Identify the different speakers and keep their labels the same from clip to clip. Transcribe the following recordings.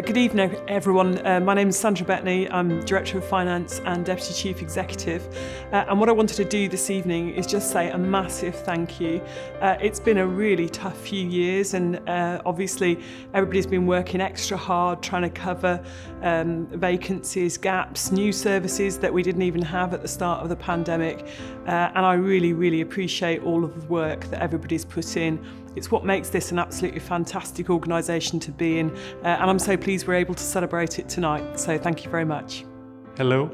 Speaker 1: Good evening, everyone. My name is Sandra Bettany. I'm Director of Finance and Deputy Chief Executive. And what I wanted to do this evening is just say a massive thank you. It's been a really tough few years, and obviously everybody's been working extra hard trying to cover vacancies, gaps, new services that we didn't even have at the start of the pandemic. And I really, really appreciate all of the work that everybody's put in. It's what makes this an absolutely fantastic organisation to be in, and I'm so pleased we're able to celebrate it tonight. So thank you very much.
Speaker 2: Hello,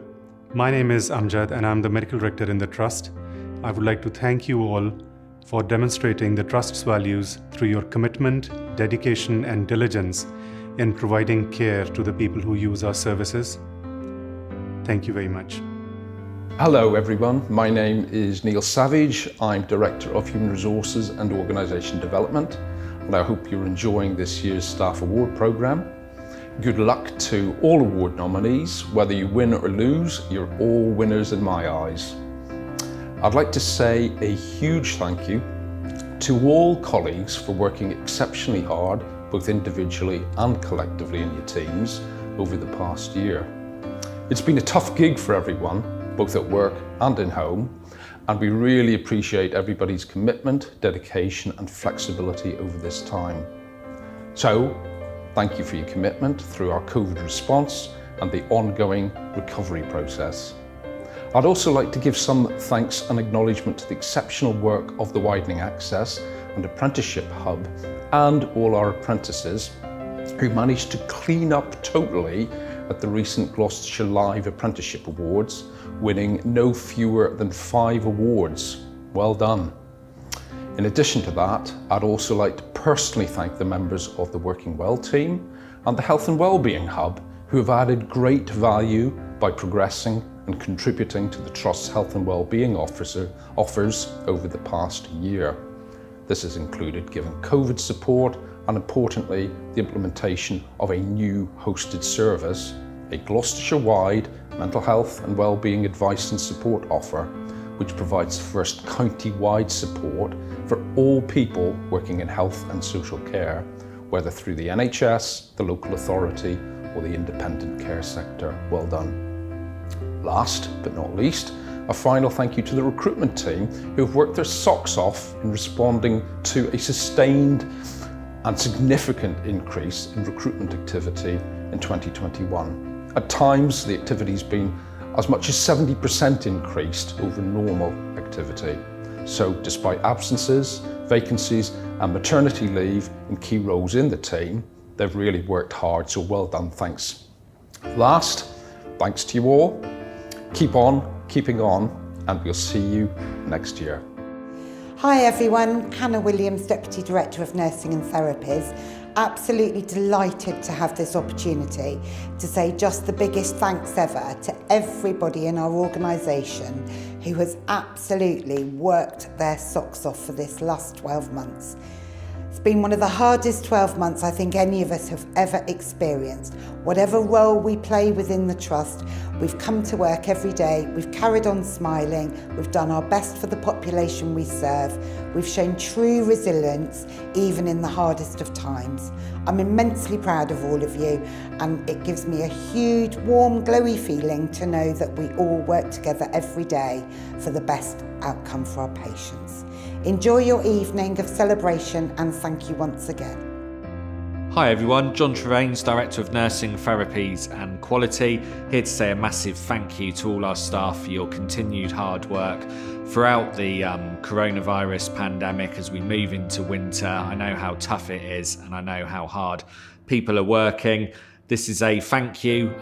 Speaker 2: my name is Amjad and I'm the Medical Director in the Trust. I would like to thank you all for demonstrating the Trust's values through your commitment, dedication and diligence in providing care to the people who use our services. Thank you very much.
Speaker 3: Hello everyone, my name is Neil Savage. I'm Director of Human Resources and Organisation Development, and I hope you're enjoying this year's Staff Award programme. Good luck to all award nominees. Whether you win or lose, you're all winners in my eyes. I'd like to say a huge thank you to all colleagues for working exceptionally hard, both individually and collectively in your teams over the past year. It's been a tough gig for everyone, both at work and in home, and we really appreciate everybody's commitment, dedication and flexibility over this time. So, thank you for your commitment through our COVID response and the ongoing recovery process. I'd also like to give some thanks and acknowledgement to the exceptional work of the Widening Access and Apprenticeship Hub and all our apprentices who managed to clean up totally at the recent Gloucestershire Live Apprenticeship Awards, winning no fewer than 5 awards. Well done. In addition to that, I'd also like to personally thank the members of the Working Well team and the Health and Wellbeing Hub who have added great value by progressing and contributing to the Trust's Health and Wellbeing offers over the past year. This has included giving COVID support and importantly, the implementation of a new hosted service, a Gloucestershire-wide mental health and wellbeing advice and support offer, which provides first county-wide support for all people working in health and social care, whether through the NHS, the local authority, or the independent care sector. Well done. Last but not least, a final thank you to the recruitment team who have worked their socks off in responding to a sustained and significant increase in recruitment activity in 2021. At times, the activity's been as much as 70% increased over normal activity. So despite absences, vacancies and maternity leave in key roles in the team, they've really worked hard, so well done, thanks. Last, thanks to you all. Keep on, keeping on, and we'll see you next year.
Speaker 4: Hi everyone, Hannah Williams, Deputy Director of Nursing and Therapies. Absolutely delighted to have this opportunity to say just the biggest thanks ever to everybody in our organisation who has absolutely worked their socks off for this last 12 months. It's been one of the hardest 12 months I think any of us have ever experienced. Whatever role we play within the Trust, we've come to work every day, we've carried on smiling, we've done our best for the population we serve, we've shown true resilience even in the hardest of times. I'm immensely proud of all of you, and it gives me a huge, warm, glowy feeling to know that we all work together every day for the best outcome for our patients. Enjoy your evening of celebration and thank you once again.
Speaker 5: Hi everyone, John Trevains, Director of Nursing, Therapies and Quality, here to say a massive thank you to all our staff for your continued hard work throughout the coronavirus pandemic as we move into winter. I know how tough it is and I know how hard people are working. This is a thank you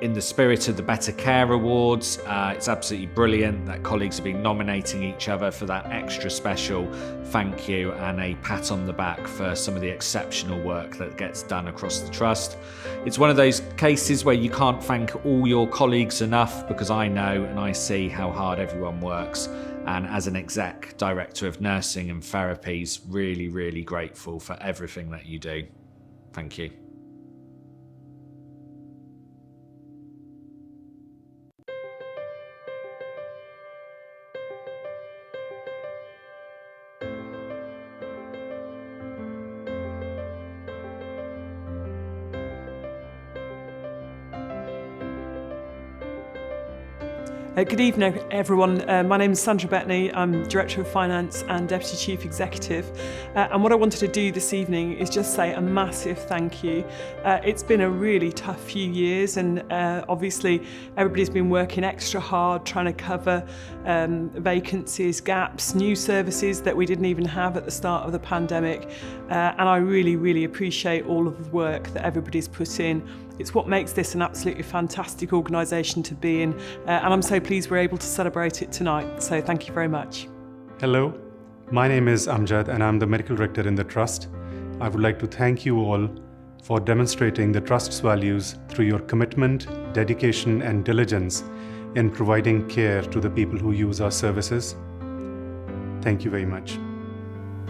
Speaker 5: in the spirit of the Better Care Awards. It's absolutely brilliant that colleagues have been nominating each other for that extra special thank you and a pat on the back for some of the exceptional work that gets done across the Trust. It's one of those cases where you can't thank all your colleagues enough, because I know and I see how hard everyone works. And as an exec director of nursing and therapies, really, really grateful for everything that you do. Thank you.
Speaker 1: Good evening, everyone. My name is Sandra Bettany. I'm Director of Finance and Deputy Chief Executive. And what I wanted to do this evening is just say a massive thank you. It's been a really tough few years, and obviously everybody's been working extra hard trying to cover vacancies, gaps, new services that we didn't even have at the start of the pandemic. And I really, really appreciate all of the work that everybody's put in. It's what makes this an absolutely fantastic organisation to be in, and I'm so pleased we're able to celebrate it tonight. So thank you very much.
Speaker 2: Hello, my name is Amjad and I'm the Medical Director in the Trust. I would like to thank you all for demonstrating the Trust's values through your commitment, dedication and diligence in providing care to the people who use our services. Thank you very much.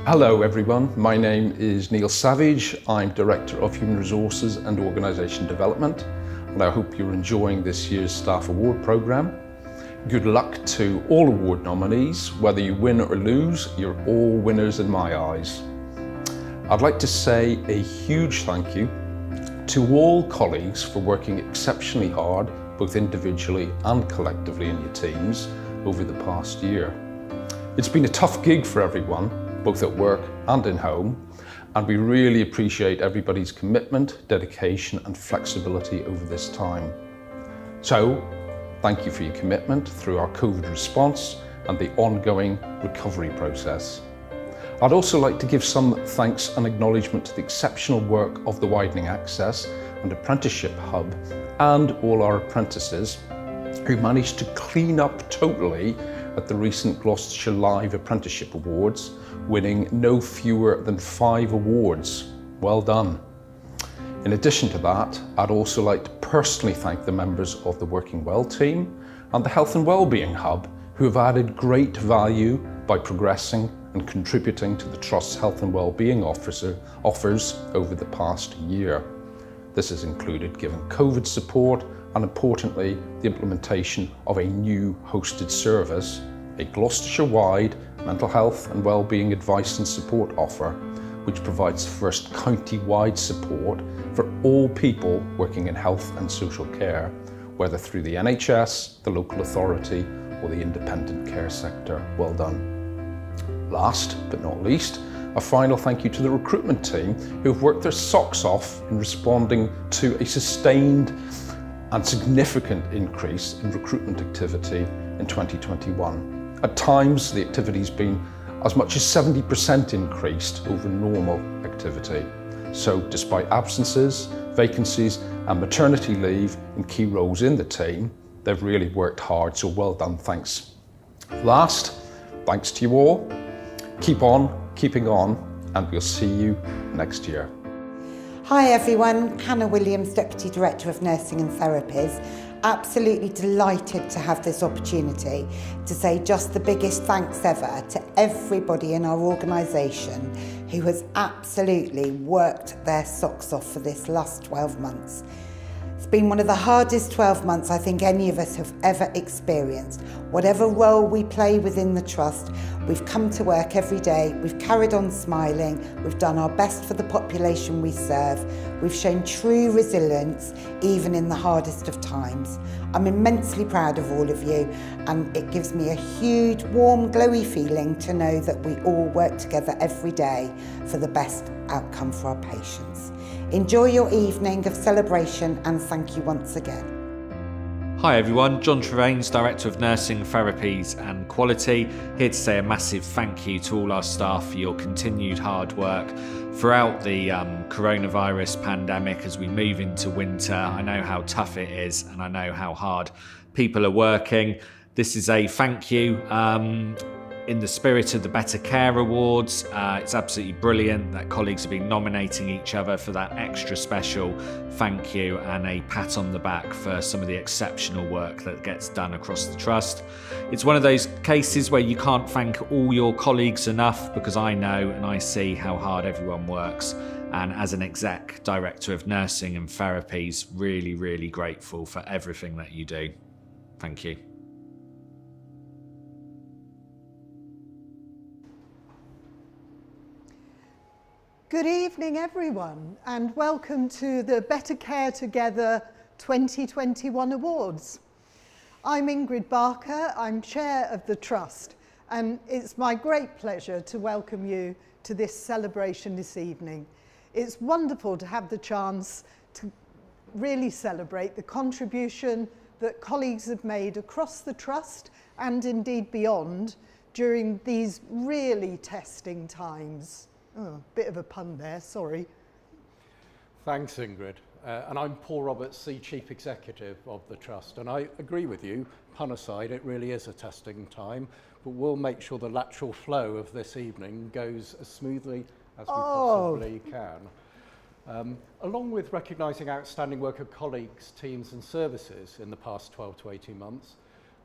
Speaker 3: Hello everyone, my name is Neil Savage. I'm Director of Human Resources and Organisation Development, and I hope you're enjoying this year's Staff Award programme. Good luck to all award nominees. Whether you win or lose, you're all winners in my eyes. I'd like to say a huge thank you to all colleagues for working exceptionally hard, both individually and collectively in your teams over the past year. It's been a tough gig for everyone, both at work and in home, and we really appreciate everybody's commitment, dedication and flexibility over this time. So, thank you for your commitment through our COVID response and the ongoing recovery process. I'd also like to give some thanks and acknowledgement to the exceptional work of the Widening Access and Apprenticeship Hub and all our apprentices who managed to clean up totally at the recent Gloucestershire Live Apprenticeship Awards, winning no fewer than 5 awards. Well done. In addition to that, I'd also like to personally thank the members of the Working Well team and the Health and Wellbeing Hub who have added great value by progressing and contributing to the Trust's health and wellbeing offers over the past year. This has included giving COVID support and, importantly, the implementation of a new hosted service, a Gloucestershire-wide mental health and wellbeing advice and support offer, which provides first county-wide support for all people working in health and social care, whether through the NHS, the local authority or the independent care sector. Well done. Last but not least, a final thank you to the recruitment team who have worked their socks off in responding to a sustained and significant increase in recruitment activity in 2021. At times, the activity's been as much as 70% increased over normal activity. So despite absences, vacancies and maternity leave in key roles in the team, they've really worked hard, so well done, thanks. Last, thanks to you all. Keep on, keeping on, and we'll see you next year.
Speaker 4: Hi everyone, Hannah Williams, Deputy Director of Nursing and Therapies. Absolutely delighted to have this opportunity to say just the biggest thanks ever to everybody in our organisation who has absolutely worked their socks off for this last 12 months. It's been one of the hardest 12 months I think any of us have ever experienced. Whatever role we play within the Trust, we've come to work every day, we've carried on smiling, we've done our best for the population we serve, we've shown true resilience even in the hardest of times. I'm immensely proud of all of you, and it gives me a huge, warm, glowy feeling to know that we all work together every day for the best outcome for our patients. Enjoy your evening of celebration, and thank you once again.
Speaker 5: Hi everyone, John Trevaine's Director of Nursing, Therapies and Quality, here to say a massive thank you to all our staff for your continued hard work throughout the coronavirus pandemic as we move into winter. I know how tough it is and I know how hard people are working. This is a thank you in the spirit of the Better Care Awards. It's absolutely brilliant that colleagues have been nominating each other for that extra special thank you and a pat on the back for some of the exceptional work that gets done across the Trust. It's one of those cases where you can't thank all your colleagues enough, because I know and I see how hard everyone works. And as an Exec Director of Nursing and Therapies, really, really grateful for everything that you do. Thank you.
Speaker 6: Good evening everyone, and welcome to the Better Care Together 2021 Awards. I'm Ingrid Barker, I'm Chair of the Trust, and it's my great pleasure to welcome you to this celebration this evening. It's wonderful to have the chance to really celebrate the contribution that colleagues have made across the Trust and indeed beyond during these really testing times. Oh, bit of a pun there, sorry.
Speaker 7: Thanks, Ingrid. And I'm Paul Roberts, the Chief Executive of the Trust. And I agree with you, pun aside, it really is a testing time, but we'll make sure the lateral flow of this evening goes as smoothly as we possibly can. Along with recognising outstanding work of colleagues, teams and services in the past 12 to 18 months,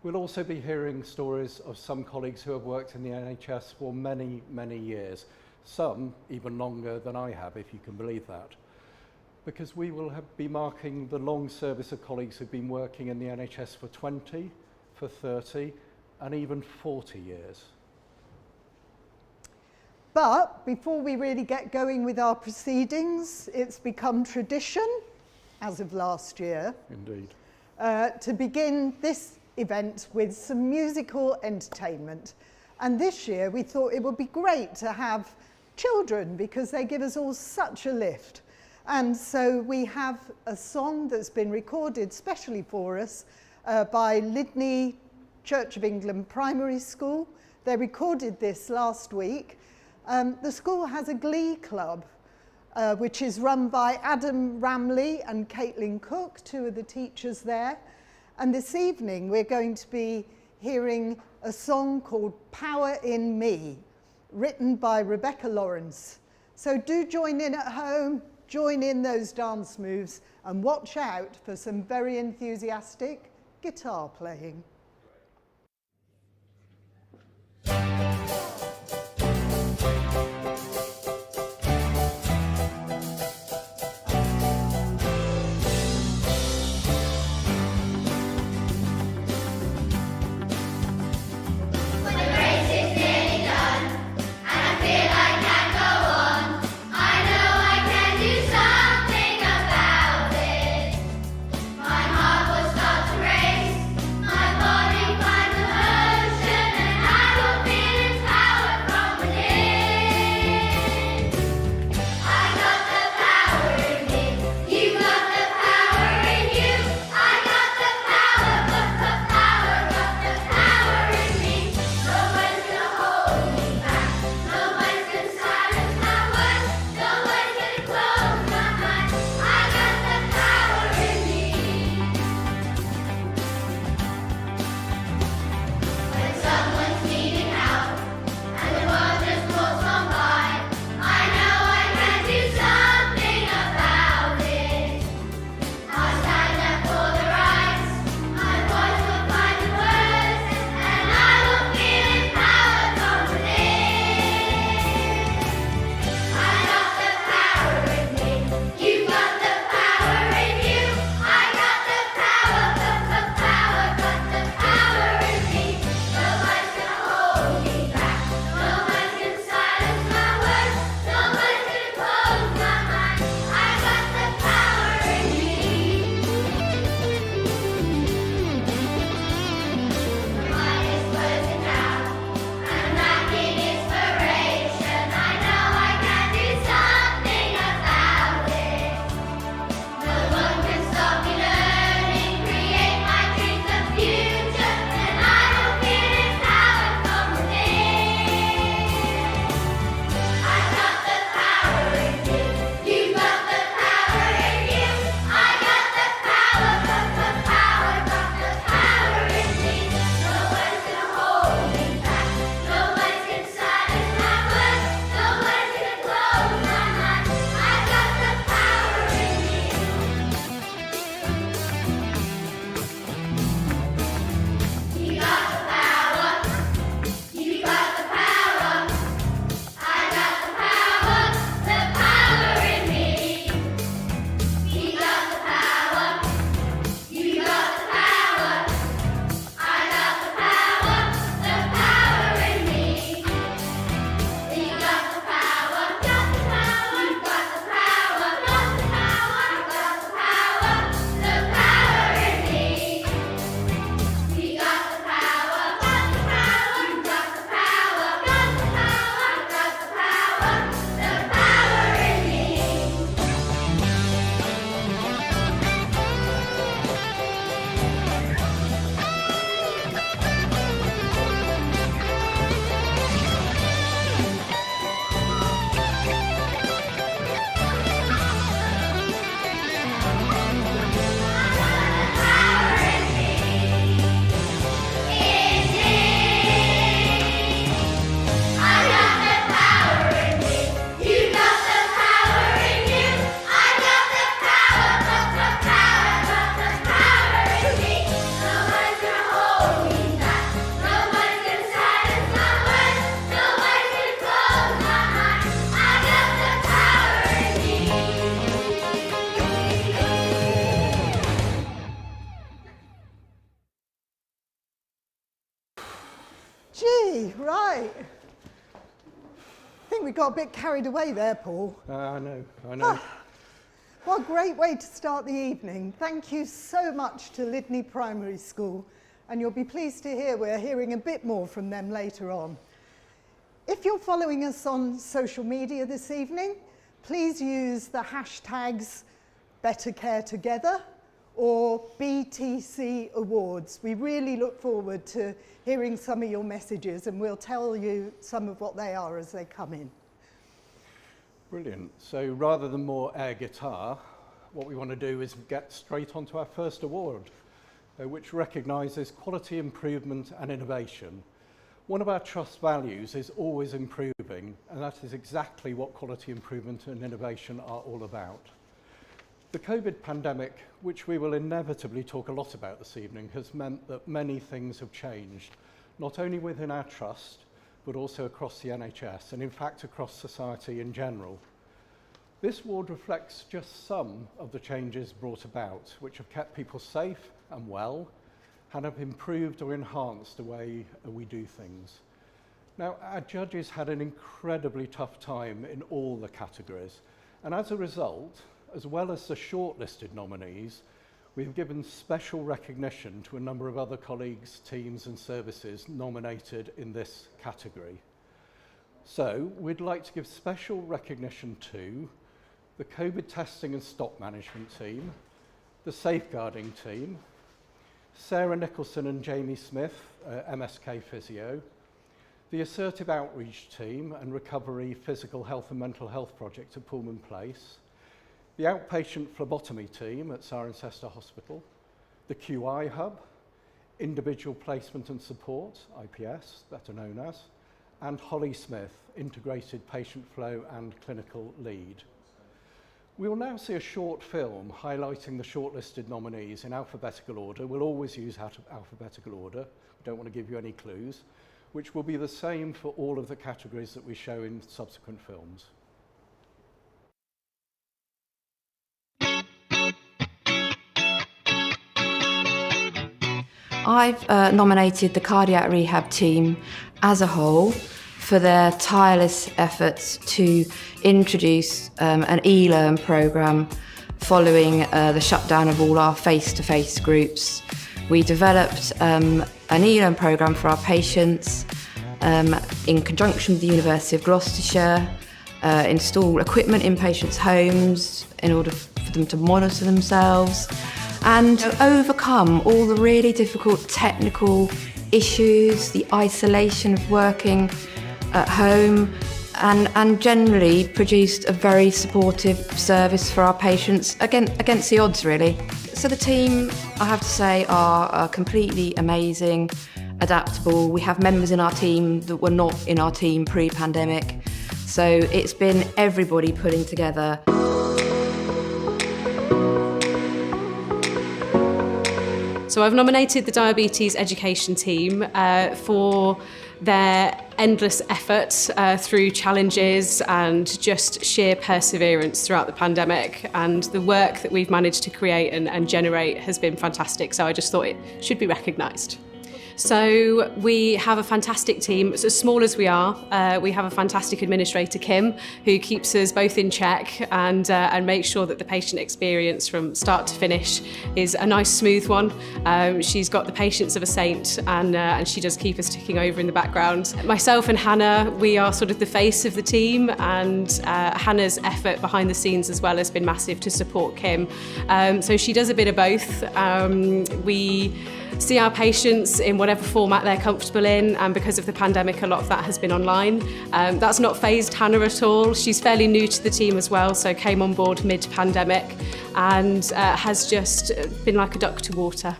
Speaker 7: we'll also be hearing stories of some colleagues who have worked in the NHS for many, many years, some even longer than I have, if you can believe that. Because we will be marking the long service of colleagues who've been working in the NHS for 20, for 30 and even 40 years.
Speaker 6: But before we really get going with our proceedings, it's become tradition, as of last year,
Speaker 7: Indeed.
Speaker 6: to begin this event with some musical entertainment. And this year we thought it would be great to have children because they give us all such a lift. And so we have a song that's been recorded specially for us by Lydney Church of England Primary School. They recorded this last week. The school has a glee club, which is run by Adam Ramley and Caitlin Cook, two of the teachers there. And this evening we're going to be hearing a song called Power in Me, written by Rebecca Lawrence. So do join in at home. Join in those dance moves and watch out for some very enthusiastic guitar playing.
Speaker 8: My
Speaker 6: Okay, right. I think we got a bit carried away there, Paul.
Speaker 7: I know.
Speaker 6: What a great way to start the evening. Thank you so much to Lydney Primary School, and you'll be pleased to hear we're hearing a bit more from them later on. If you're following us on social media this evening, please use the hashtags Better Care Together or BTC Awards. We really look forward to hearing some of your messages, and we'll tell you some of what they are as they come in.
Speaker 7: Brilliant. So rather than more air guitar, what we want to do is get straight onto our first award, which recognises quality improvement and innovation. One of our trust values is always improving, and that is exactly what quality improvement and innovation are all about. The COVID pandemic, which we will inevitably talk a lot about this evening, has meant that many things have changed, not only within our trust, but also across the NHS, and in fact across society in general. This award reflects just some of the changes brought about, which have kept people safe and well, and have improved or enhanced the way we do things. Now, our judges had an incredibly tough time in all the categories, and as a result, as well as the shortlisted nominees, we have given special recognition to a number of other colleagues, teams and services nominated in this category. So we'd like to give special recognition to the COVID testing and stock management team, the safeguarding team, Sarah Nicholson and Jamie Smith, MSK Physio, the assertive outreach team and recovery physical health and mental health project at Pullman Place, the outpatient phlebotomy team at Cirencester Hospital, the QI Hub, Individual Placement and Support, IPS, better known as, and Holly Smith, Integrated Patient Flow and Clinical Lead. We will now see a short film highlighting the shortlisted nominees in alphabetical order. We'll always use alphabetical order. We don't want to give you any clues, which will be the same for all of the categories that we show in subsequent films.
Speaker 8: I've nominated the cardiac rehab team as a whole for their tireless efforts to introduce an e-learn programme following the shutdown of all our face-to-face groups. We developed an e-learn programme for our patients in conjunction with the University of Gloucestershire, install equipment in patients' homes in order for them to monitor themselves, and overcome all the really difficult technical issues, the isolation of working at home, and generally produced a very supportive service for our patients against the odds, really. So the team, I have to say, are completely amazing, adaptable. We have members in our team that were not in our team pre-pandemic. So it's been everybody pulling together.
Speaker 9: So I've nominated the Diabetes Education team for their endless effort through challenges and just sheer perseverance throughout the pandemic, and the work that we've managed to create and generate has been fantastic, so I just thought it should be recognised. So we have a fantastic team. As small as we are, we have a fantastic administrator, Kim, who keeps us both in check and makes sure that the patient experience from start to finish is a nice, smooth one. She's got the patience of a saint, and she does keep us ticking over in the background. Myself and Hannah, we are sort of the face of the team, and Hannah's effort behind the scenes as well has been massive to support Kim. So she does a bit of both. We see our patients in whatever format they're comfortable in, and because of the pandemic a lot of that has been online. That's not fazed Hannah at all. She's fairly new to the team as well, so came on board mid-pandemic and has just been like a duck to water.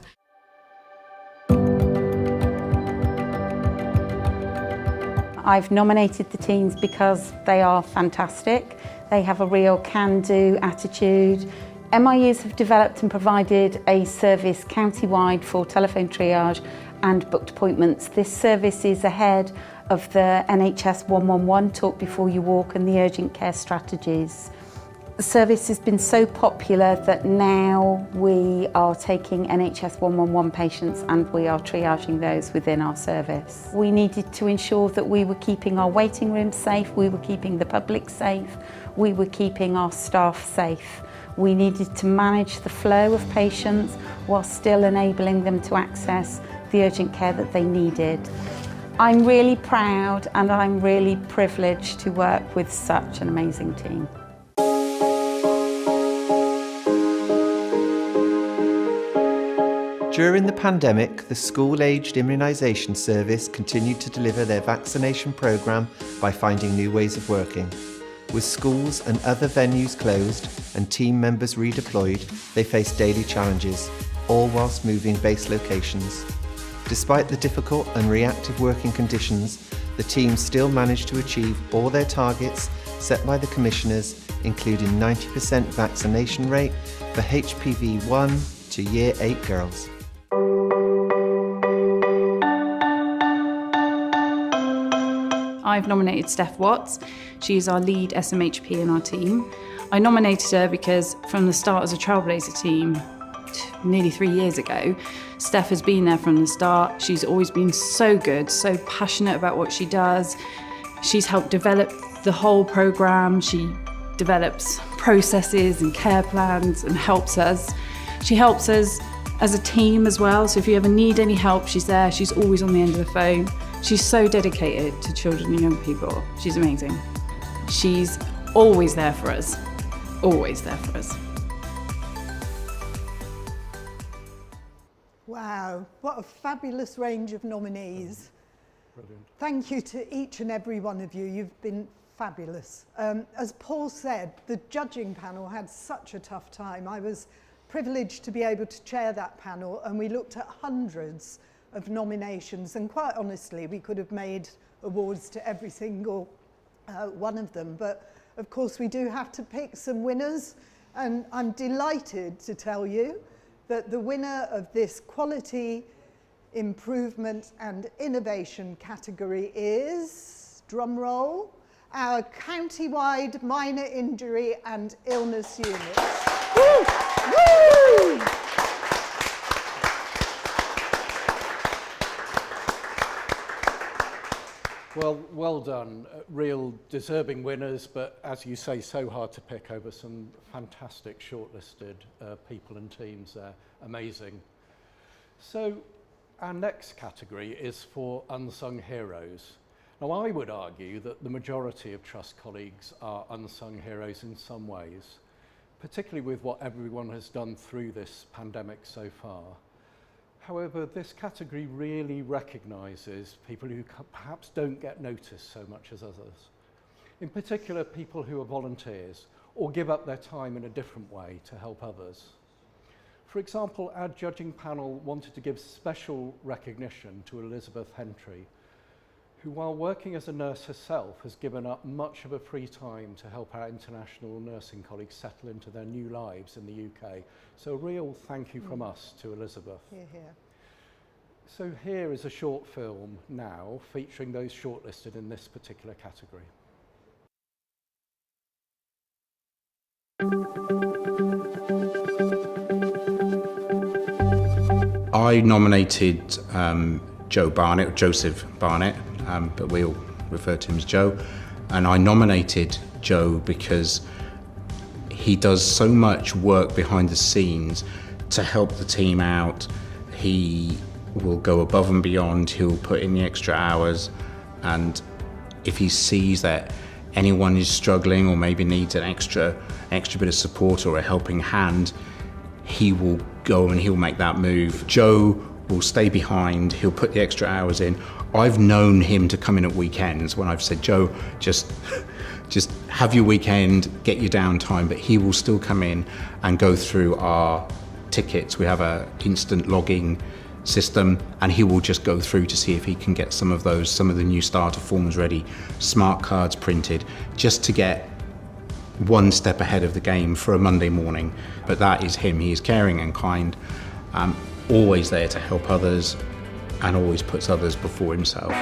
Speaker 10: I've nominated the teams because they are fantastic. They have a real can-do attitude. MIUs have developed and provided a service county-wide for telephone triage and booked appointments. This service is ahead of the NHS 111 Talk Before You Walk and the urgent care strategies. The service has been so popular that now we are taking NHS 111 patients and we are triaging those within our service. We needed to ensure that we were keeping our waiting rooms safe, we were keeping the public safe, we were keeping our staff safe. We needed to manage the flow of patients while still enabling them to access the urgent care that they needed. I'm really proud and I'm really privileged to work with such an amazing team.
Speaker 11: During the pandemic, the school-aged immunisation service continued to deliver their vaccination programme by finding new ways of working. With schools and other venues closed and team members redeployed, they faced daily challenges, all whilst moving base locations. Despite the difficult and reactive working conditions, the team still managed to achieve all their targets set by the commissioners, including 90% vaccination rate for HPV 1 to Year 8 girls.
Speaker 12: I've nominated Steph Watts. She's our lead SMHP in our team. I nominated her because from the start as a Trailblazer team, nearly 3 years ago, Steph has been there from the start. She's always been so good, so passionate about what she does. She's helped develop the whole programme. She develops processes and care plans and helps us. She helps us as a team as well, so if you ever need any help, she's there. She's always on the end of the phone. She's so dedicated to children and young people. She's amazing. She's always there for us. Always there for us.
Speaker 6: Wow, what a fabulous range of nominees.
Speaker 7: Brilliant.
Speaker 6: Thank you to each and every one of you. You've been fabulous. As Paul said, the judging panel had such a tough time. I was privileged to be able to chair that panel, and we looked at hundreds of nominations, and quite honestly we could have made awards to every single one of them, but of course we do have to pick some winners, and I'm delighted to tell you that the winner of this quality improvement and innovation category is, drum roll, our county-wide minor injury and illness unit. Woo! Woo!
Speaker 7: Well done. Real deserving winners, but as you say, so hard to pick over some fantastic shortlisted people and teams there. Amazing. So our next category is for unsung heroes. Now, I would argue that the majority of Trust colleagues are unsung heroes in some ways, particularly with what everyone has done through this pandemic so far. However, this category really recognises people who perhaps don't get noticed so much as others. In particular, people who are volunteers or give up their time in a different way to help others. For example, our judging panel wanted to give special recognition to Elizabeth Hentry, who, while working as a nurse herself, has given up much of her free time to help our international nursing colleagues settle into their new lives in the UK. So a real thank you from us to Elizabeth.
Speaker 6: Hear, hear.
Speaker 7: So here is a short film now featuring those shortlisted in this particular category.
Speaker 13: I nominated Joseph Barnett, but we all refer to him as Joe. And I nominated Joe because he does so much work behind the scenes to help the team out. He will go above and beyond, he'll put in the extra hours, and if he sees that anyone is struggling or maybe needs an extra bit of support or a helping hand, he will go and he'll make that move. Joe will stay behind, he'll put the extra hours in. I've known him to come in at weekends when I've said, Joe, just have your weekend, get your downtime, but he will still come in and go through our tickets. We have an instant logging system, and he will just go through to see if he can get some of the new starter forms ready, smart cards printed, just to get one step ahead of the game for a Monday morning. But that is him. He is caring and kind, always there to help others, and always puts others before himself.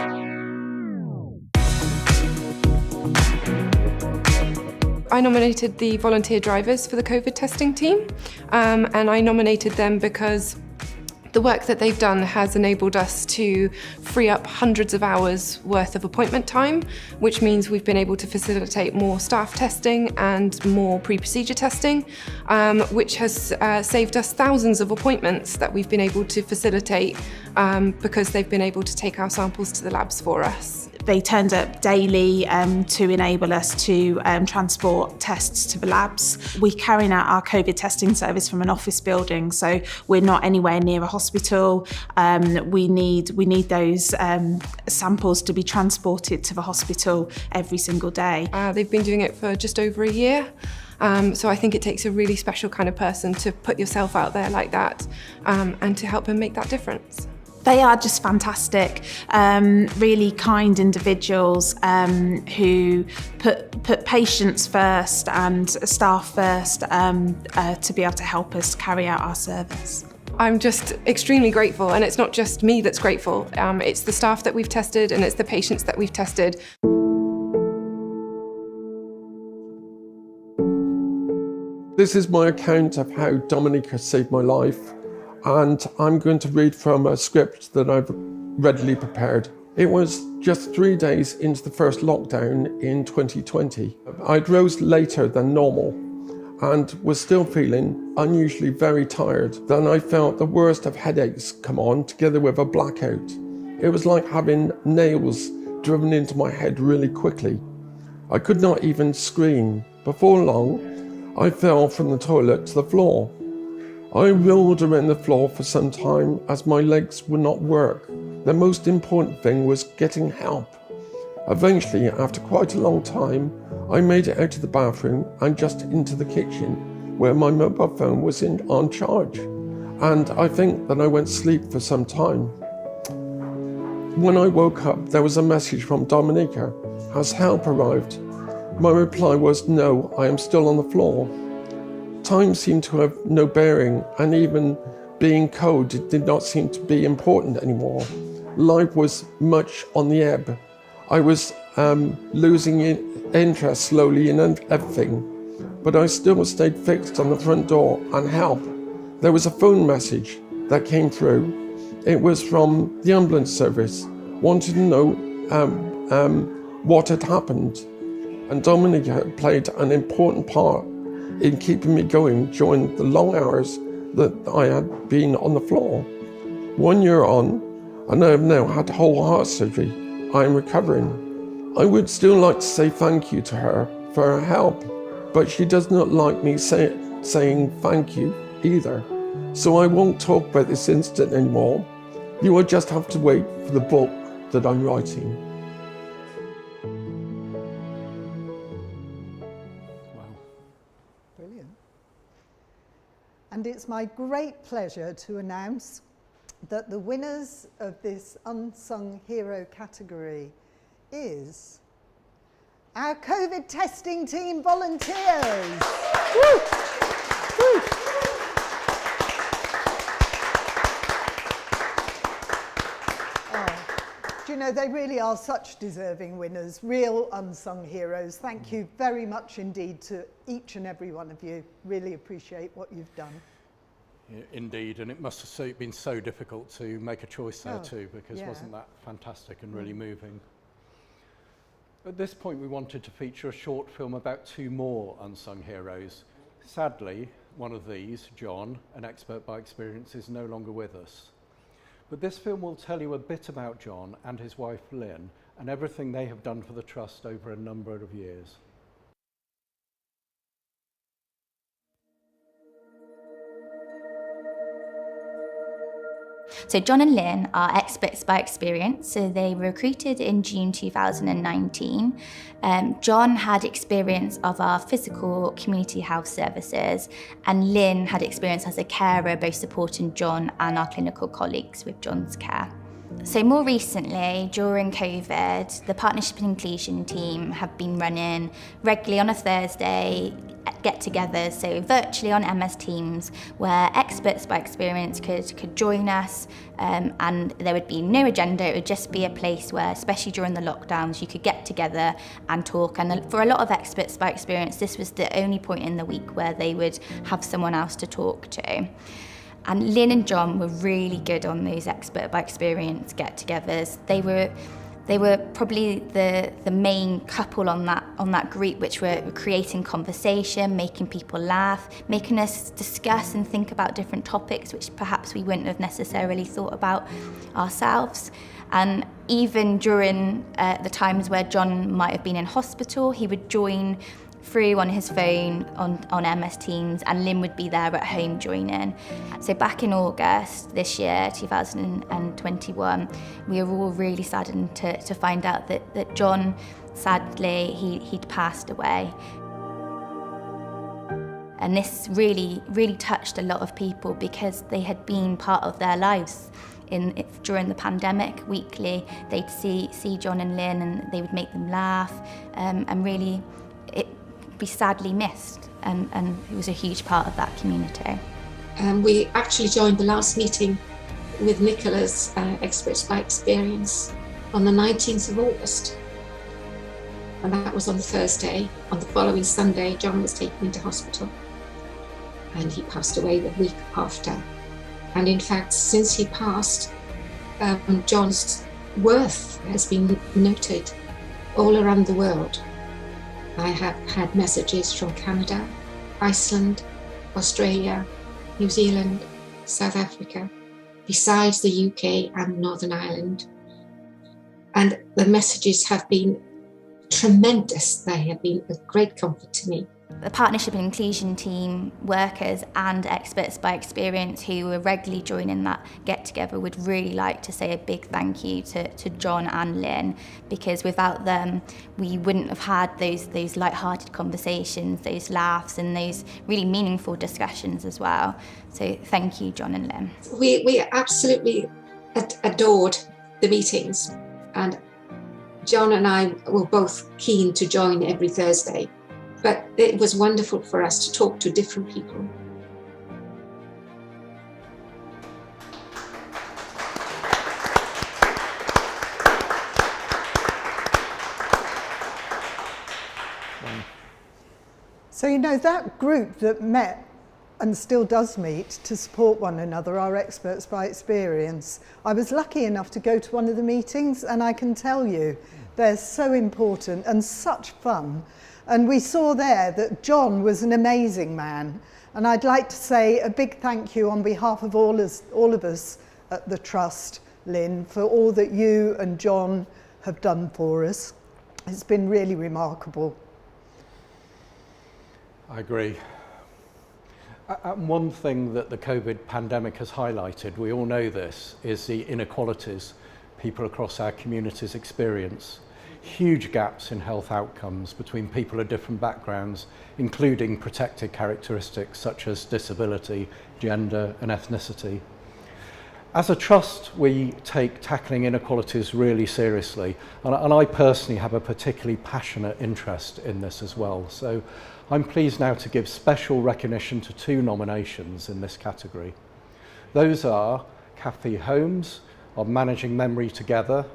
Speaker 14: I nominated the volunteer drivers for the COVID testing team, and I nominated them because the work that they've done has enabled us to free up hundreds of hours worth of appointment time, which means we've been able to facilitate more staff testing and more pre-procedure testing, which has saved us thousands of appointments that we've been able to facilitate because they've been able to take our samples to the labs for us.
Speaker 15: They turned up daily to enable us to transport tests to the labs. We're carrying out our COVID testing service from an office building, so we're not anywhere near a hospital. We need those samples to be transported to the hospital every single day.
Speaker 14: They've been doing it for just over a year. So I think it takes a really special kind of person to put yourself out there like that and to help them make that difference.
Speaker 15: They are just fantastic, really kind individuals who put patients first and staff first to be able to help us carry out our service.
Speaker 14: I'm just extremely grateful, and it's not just me that's grateful. It's the staff that we've tested and it's the patients that we've tested.
Speaker 16: This is my account of how Dominica saved my life. And I'm going to read from a script that I've readily prepared. It was just 3 days into the first lockdown in 2020. I'd rose later than normal and was still feeling unusually very tired. Then I felt the worst of headaches come on together with a blackout. It was like having nails driven into my head really quickly. I could not even scream. Before long, I fell from the toilet to the floor. I rolled around the floor for some time as my legs would not work. The most important thing was getting help. Eventually, after quite a long time, I made it out of the bathroom and just into the kitchen where my mobile phone was on charge. And I think that I went to sleep for some time. When I woke up, there was a message from Dominica. Has help arrived? My reply was, no, I am still on the floor. Time seemed to have no bearing, and even being cold did not seem to be important anymore. Life was much on the ebb. I was losing interest slowly in everything, but I still stayed fixed on the front door and help. There was a phone message that came through. It was from the ambulance service, wanted to know what had happened. And Dominica had played an important part in keeping me going during the long hours that I had been on the floor. 1 year on, and I have now had whole heart surgery. I am recovering. I would still like to say thank you to her for her help, but she does not like me saying thank you either. So I won't talk about this incident anymore. You will just have to wait for the book that I'm writing.
Speaker 6: And it's my great pleasure to announce that the winners of this Unsung Hero category is our COVID testing team volunteers. Woo! Woo! Do you know, they really are such deserving winners, real unsung heroes. Thank you very much indeed to each and every one of you. Really appreciate what you've done.
Speaker 7: Yeah, indeed, and it must have been so difficult to make a choice there too, because wasn't that fantastic and really moving? At this point, we wanted to feature a short film about 2 more unsung heroes. Sadly, one of these, John, an expert by experience, is no longer with us. But this film will tell you a bit about John and his wife Lynn and everything they have done for the Trust over a number of years.
Speaker 17: So John and Lynn are experts by experience, so they were recruited in June 2019. John had experience of our physical community health services, and Lynn had experience as a carer, both supporting John and our clinical colleagues with John's care. So more recently, during COVID, the Partnership and Inclusion team have been running regularly on a Thursday get-togethers, so virtually on MS Teams, where experts by experience could join us, and there would be no agenda. It would just be a place where, especially during the lockdowns, you could get together and talk. And for a lot of experts by experience, this was the only point in the week where they would have someone else to talk to. And Lynn and John were really good on those expert by experience get-togethers. They were probably the main couple on that group, which were creating conversation, making people laugh, making us discuss and think about different topics which perhaps we wouldn't have necessarily thought about ourselves. And even during the times where John might have been in hospital, he would join through on his phone on MS Teams, and Lynn would be there at home joining. So back in August this year, 2021, we were all really saddened to find out that John, sadly, he'd passed away. And this really, really touched a lot of people because they had been part of their lives. During the pandemic, weekly, they'd see John and Lynn, and they would make them laugh, and really be sadly missed, and it was a huge part of that community.
Speaker 18: We actually joined the last meeting with Nicola's Experts by Experience on the 19th of August, and that was on the Thursday. On the following Sunday, John was taken into hospital and he passed away the week after. And in fact, since he passed, John's worth has been noted all around the world. I have had messages from Canada, Iceland, Australia, New Zealand, South Africa, besides the UK and Northern Ireland. And the messages have been tremendous. They have been a great comfort to me.
Speaker 17: The Partnership and Inclusion team, workers and experts by experience who were regularly joining that get-together would really like to say a big thank you to John and Lynn, because without them we wouldn't have had those light-hearted conversations, those laughs and those really meaningful discussions as well. So thank you, John and Lynn.
Speaker 18: We absolutely adored the meetings, and John and I were both keen to join every Thursday. But it was wonderful for us to talk to different people.
Speaker 6: So, you know, that group that met and still does meet to support one another, our experts by experience, I was lucky enough to go to one of the meetings, and I can tell you they're so important and such fun. And we saw there that John was an amazing man. And I'd like to say a big thank you on behalf of all of us at the Trust, Lynn, for all that you and John have done for us. It's been really remarkable.
Speaker 7: I agree. And one thing that the COVID pandemic has highlighted, we all know this, is the inequalities people across our communities experience. Huge gaps in health outcomes between people of different backgrounds, including protected characteristics such as disability, gender and ethnicity. As a trust, we take tackling inequalities really seriously, and I personally have a particularly passionate interest in this as well. So I'm pleased now to give special recognition to 2 nominations in this category. Those are Kathy Holmes of Managing Memory Together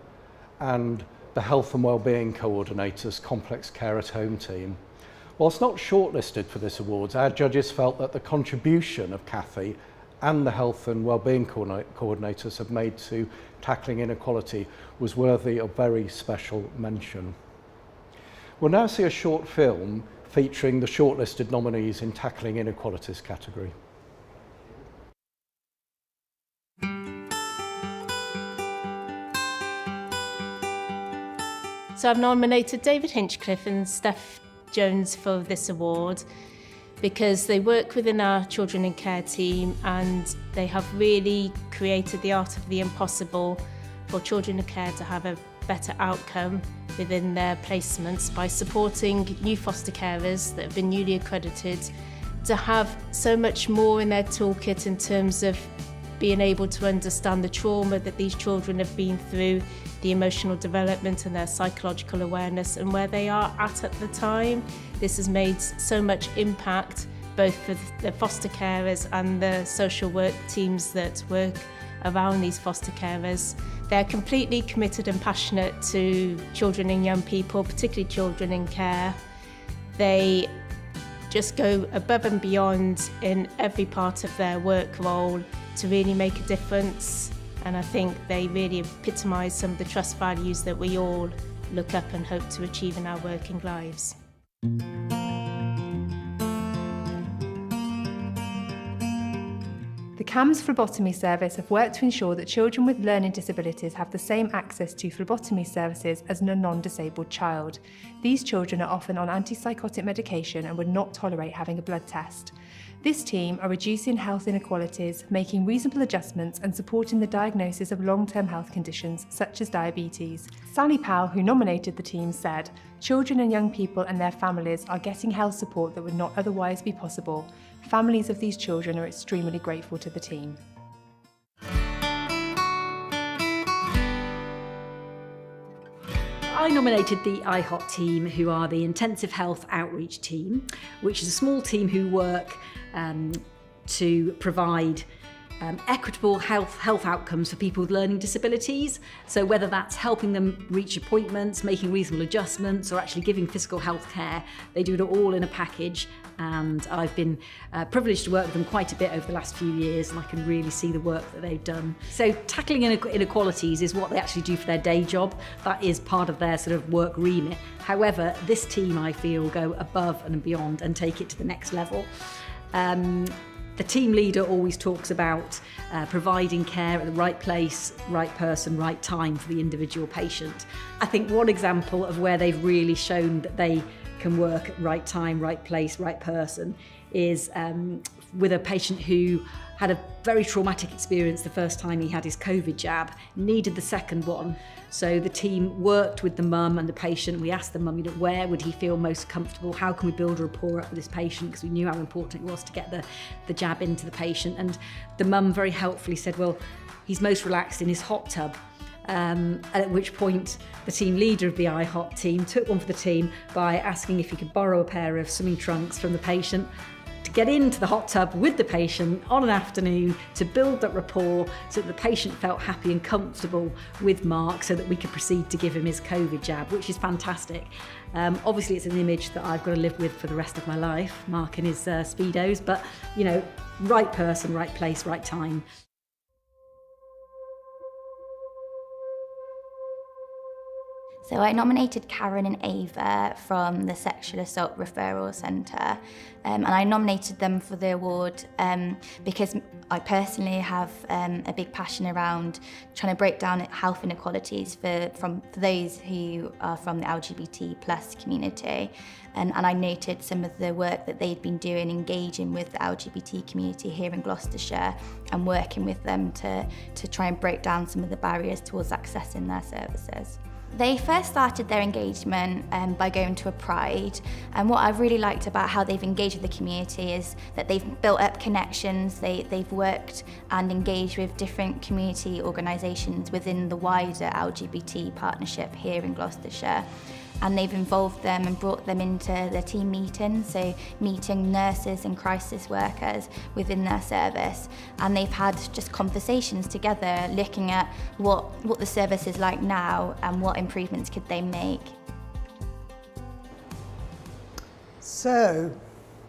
Speaker 7: and the Health and Wellbeing Coordinator's Complex Care at Home team. Whilst not shortlisted for this award, our judges felt that the contribution of Kathy and the Health and Wellbeing Coordinators have made to tackling inequality was worthy of very special mention. We'll now see a short film featuring the shortlisted nominees in Tackling Inequalities category.
Speaker 19: So I've nominated David Hinchcliffe and Steph Jones for this award because they work within our children in care team and they have really created the art of the impossible for children in care to have a better outcome within their placements by supporting new foster carers that have been newly accredited to have so much more in their toolkit in terms of being able to understand the trauma that these children have been through, the emotional development and their psychological awareness and where they are at the time. This has made so much impact both for the foster carers and the social work teams that work around these foster carers. They're completely committed and passionate to children and young people, particularly children in care. They just go above and beyond in every part of their work role to really make a difference. And I think they really epitomise some of the trust values that we all look up and hope to achieve in our working lives.
Speaker 20: The CAMHS phlebotomy service have worked to ensure that children with learning disabilities have the same access to phlebotomy services as a non-disabled child. These children are often on antipsychotic medication and would not tolerate having a blood test. This team are reducing health inequalities, making reasonable adjustments and supporting the diagnosis of long-term health conditions such as diabetes. Sally Powell, who nominated the team, said, "Children and young people and their families are getting health support that would not otherwise be possible. Families of these children are extremely grateful to the team."
Speaker 21: I nominated the IHOT team, who are the Intensive Health Outreach team, which is a small team who work to provide equitable health outcomes for people with learning disabilities. So whether that's helping them reach appointments, making reasonable adjustments, or actually giving physical health care, they do it all in a package. And I've been privileged to work with them quite a bit over the last few years, and I can really see the work that they've done. So tackling inequalities is what they actually do for their day job. That is part of their sort of work remit. However, this team, I feel, go above and beyond and take it to the next level. The team leader always talks about providing care at the right place, right person, right time for the individual patient. I think one example of where they've really shown that they can work at right time, right place, right person is with a patient who had a very traumatic experience the first time he had his COVID jab, needed the second one. So the team worked with the mum and the patient. We asked the mum, where would he feel most comfortable? How can we build a rapport up with this patient? Because we knew how important it was to get the jab into the patient. And the mum very helpfully said, well, he's most relaxed in his hot tub. At which point the team leader of the IHOT team took one for the team by asking if he could borrow a pair of swimming trunks from the patient to get into the hot tub with the patient on an afternoon to build that rapport so that the patient felt happy and comfortable with Mark so that we could proceed to give him his COVID jab, which is fantastic. Obviously it's an image that I've got to live with for the rest of my life, Mark and his Speedos, but right person, right place, right time.
Speaker 17: So I nominated Karen and Ava from the Sexual Assault Referral Centre, and I nominated them for the award because I personally have a big passion around trying to break down health inequalities for those who are from the LGBT plus community. And I noted some of the work that they'd been doing, engaging with the LGBT community here in Gloucestershire and working with them to try and break down some of the barriers towards accessing their services. They first started their engagement by going to a Pride, and what I've really liked about how they've engaged with the community is that they've built up connections, they've worked and engaged with different community organisations within the wider LGBT partnership here in Gloucestershire. And they've involved them and brought them into their team meetings, so meeting nurses and crisis workers within their service. And they've had just conversations together, looking at what the service is like now and what improvements could they make.
Speaker 6: So,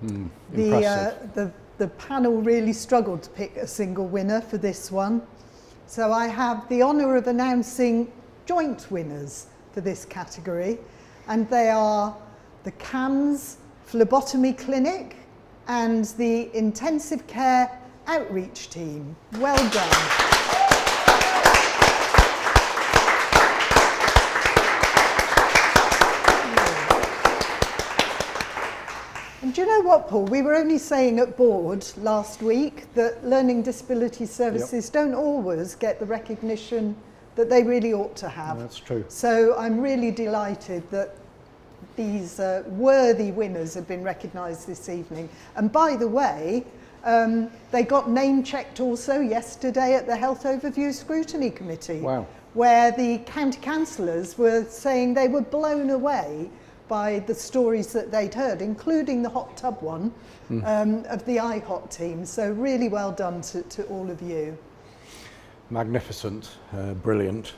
Speaker 6: the panel really struggled to pick a single winner for this one. So I have the honour of announcing joint winners for this category. And they are the CAMHS Phlebotomy Clinic and the Intensive Care Outreach Team. Well done. And do you know what, Paul? We were only saying at board last week that learning disability services don't always get the recognition that they really ought to have.
Speaker 7: That's true.
Speaker 6: So I'm really delighted that these worthy winners have been recognised this evening. And by the way, they got name checked also yesterday at the Health Overview Scrutiny Committee.
Speaker 7: Wow.
Speaker 6: where the county councillors were saying they were blown away by the stories that they'd heard, including the hot tub one of the IHOT team. So really well done to all of you.
Speaker 7: Magnificent, brilliant.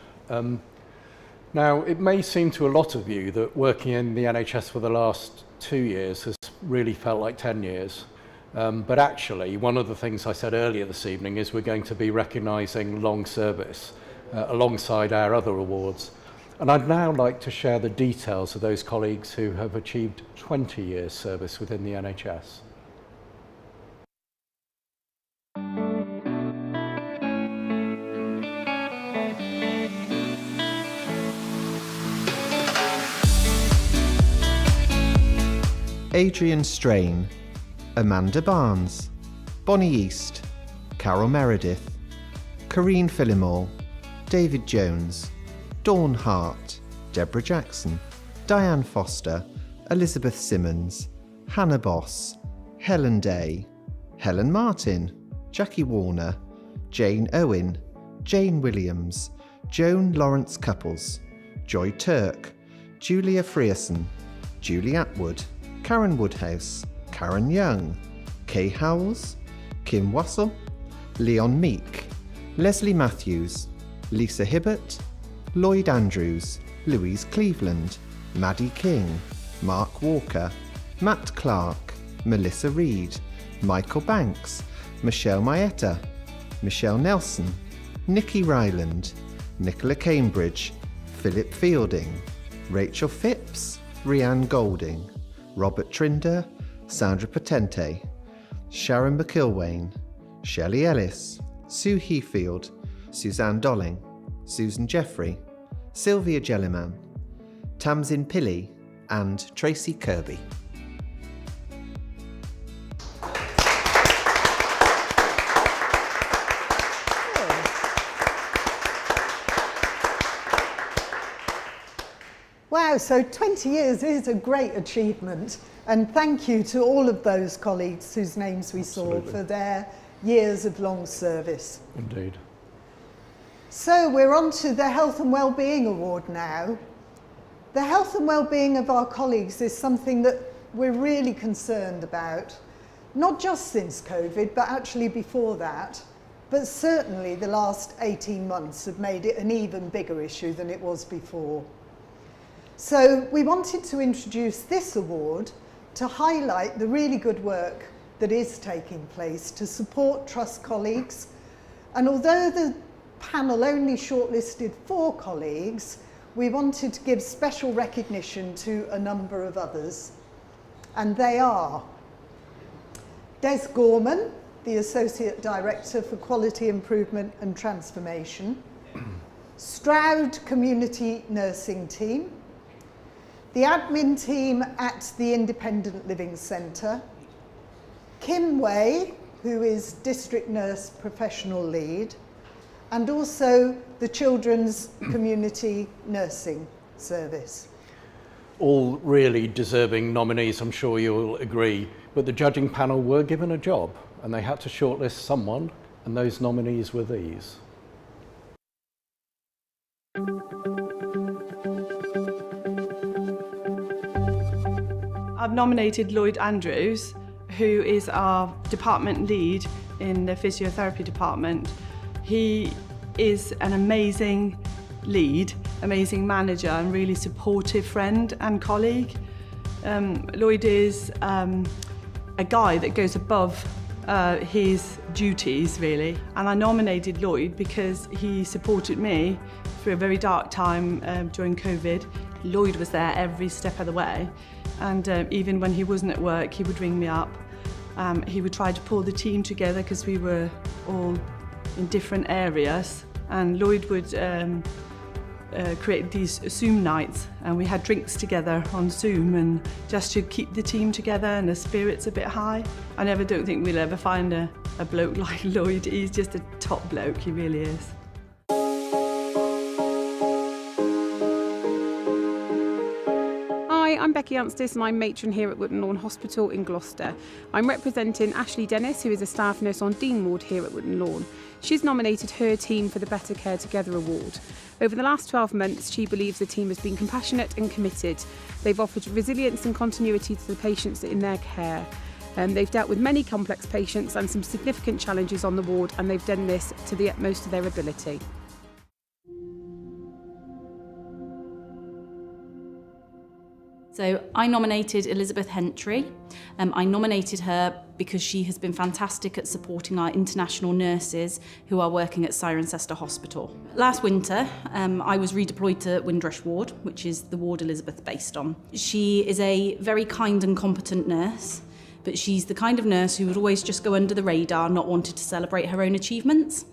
Speaker 7: Now, it may seem to a lot of you that working in the NHS for the last 2 years has really felt like 10 years. But actually, one of the things I said earlier this evening is we're going to be recognising long service alongside our other awards. And I'd now like to share the details of those colleagues who have achieved 20 years service within the NHS.
Speaker 11: Adrian Strain, Amanda Barnes, Bonnie East, Carol Meredith, Corrine Phillimore, David Jones, Dawn Hart, Deborah Jackson, Diane Foster, Elizabeth Simmons, Hannah Boss, Helen Day, Helen Martin, Jackie Warner, Jane Owen, Jane Williams, Joan Lawrence Couples, Joy Turk, Julia Frierson, Julie Atwood, Karen Woodhouse, Karen Young, Kay Howells, Kim Wassell, Leon Meek, Leslie Matthews, Lisa Hibbert, Lloyd Andrews, Louise Cleveland, Maddie King, Mark Walker, Matt Clark, Melissa Reed, Michael Banks, Michelle Maeta, Michelle Nelson, Nikki Ryland, Nicola Cambridge, Philip Fielding, Rachel Phipps, Rhianne Golding, Robert Trinder, Sandra Potente, Sharon McIlwain, Shelley Ellis, Sue Heafield, Suzanne Dolling, Susan Jeffrey, Sylvia Jelliman, Tamsin Pilley, and Tracy Kirby.
Speaker 6: Wow, so 20 years is a great achievement, and thank you to all of those colleagues whose names we saw for their years of long service.
Speaker 7: Indeed.
Speaker 6: So we're on to the Health and Wellbeing Award now. The health and well-being of our colleagues is something that we're really concerned about, not just since COVID, but actually before that. But certainly the last 18 months have made it an even bigger issue than it was before. So we wanted to introduce this award to highlight the really good work that is taking place to support Trust colleagues. And although the panel only shortlisted 4 colleagues, we wanted to give special recognition to a number of others. And they are Des Gorman, the Associate Director for Quality Improvement and Transformation, Stroud Community Nursing Team, the admin team at the Independent Living Centre, Kim Way, who is District Nurse Professional Lead, and also the Children's Community Nursing Service.
Speaker 7: All really deserving nominees, I'm sure you'll agree, but the judging panel were given a job and they had to shortlist someone, and those nominees were these.
Speaker 12: I've nominated Lloyd Andrews, who is our department lead in the physiotherapy department. He is an amazing lead, amazing manager, and really supportive friend and colleague. Lloyd is a guy that goes above his duties, really. And I nominated Lloyd because he supported me through a very dark time during COVID. Lloyd was there every step of the way. And even when he wasn't at work, he would ring me up. He would try to pull the team together because we were all in different areas. And Lloyd would create these Zoom nights, and we had drinks together on Zoom, and just to keep the team together and the spirits a bit high. I don't think we'll ever find a bloke like Lloyd. He's just a top bloke, he really is.
Speaker 1: Hi, Hi, I'm Becky Anstis and I'm matron here at Wootton Lawn Hospital in Gloucester. I'm representing Ashley Dennis, who is a staff nurse on Dean Ward here at Wootton Lawn. She's nominated her team for the Better Care Together Award. Over the last 12 months, she believes the team has been compassionate and committed. They've offered resilience and continuity to the patients in their care. They've dealt with many complex patients and some significant challenges on the ward, and they've done this to the utmost of their ability.
Speaker 21: So I nominated Elizabeth Hentry. I nominated her because she has been fantastic at supporting our international nurses who are working at Cirencester Hospital. Last winter, I was redeployed to Windrush Ward, which is the ward Elizabeth based on. She is a very kind and competent nurse, but she's the kind of nurse who would always just go under the radar, not wanting to celebrate her own achievements.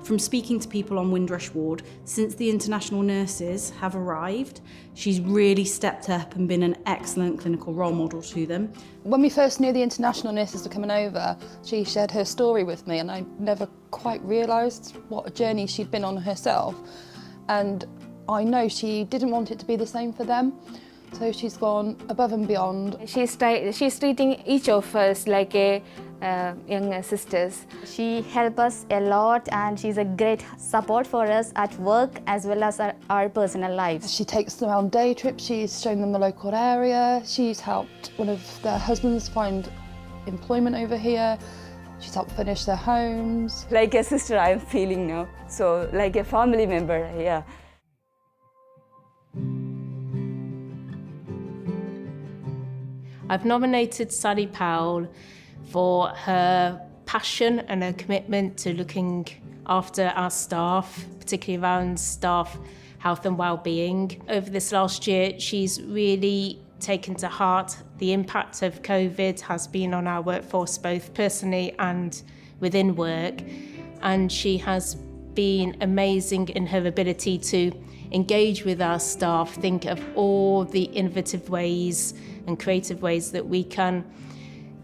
Speaker 21: From speaking to people on Windrush Ward, since the international nurses have arrived, she's really stepped up and been an excellent clinical role model to them.
Speaker 22: When we first knew the international nurses were coming over, she shared her story with me, and I never quite realised what a journey she'd been on herself. And I know she didn't want it to be the same for them. So she's gone above and beyond.
Speaker 23: She's treating each of us like a young sisters. She helps us a lot and she's a great support for us at work as well as our personal lives.
Speaker 22: She takes them on day trips, she's shown them the local area, she's helped one of their husbands find employment over here, she's helped finish their homes.
Speaker 23: Like a sister I'm feeling now, so like a family member, yeah.
Speaker 19: I've nominated Sally Powell for her passion and her commitment to looking after our staff, particularly around staff health and well-being. Over this last year, she's really taken to heart the impact of COVID has been on our workforce, both personally and within work. And she has been amazing in her ability to engage with our staff, think of all the innovative ways and creative ways that we can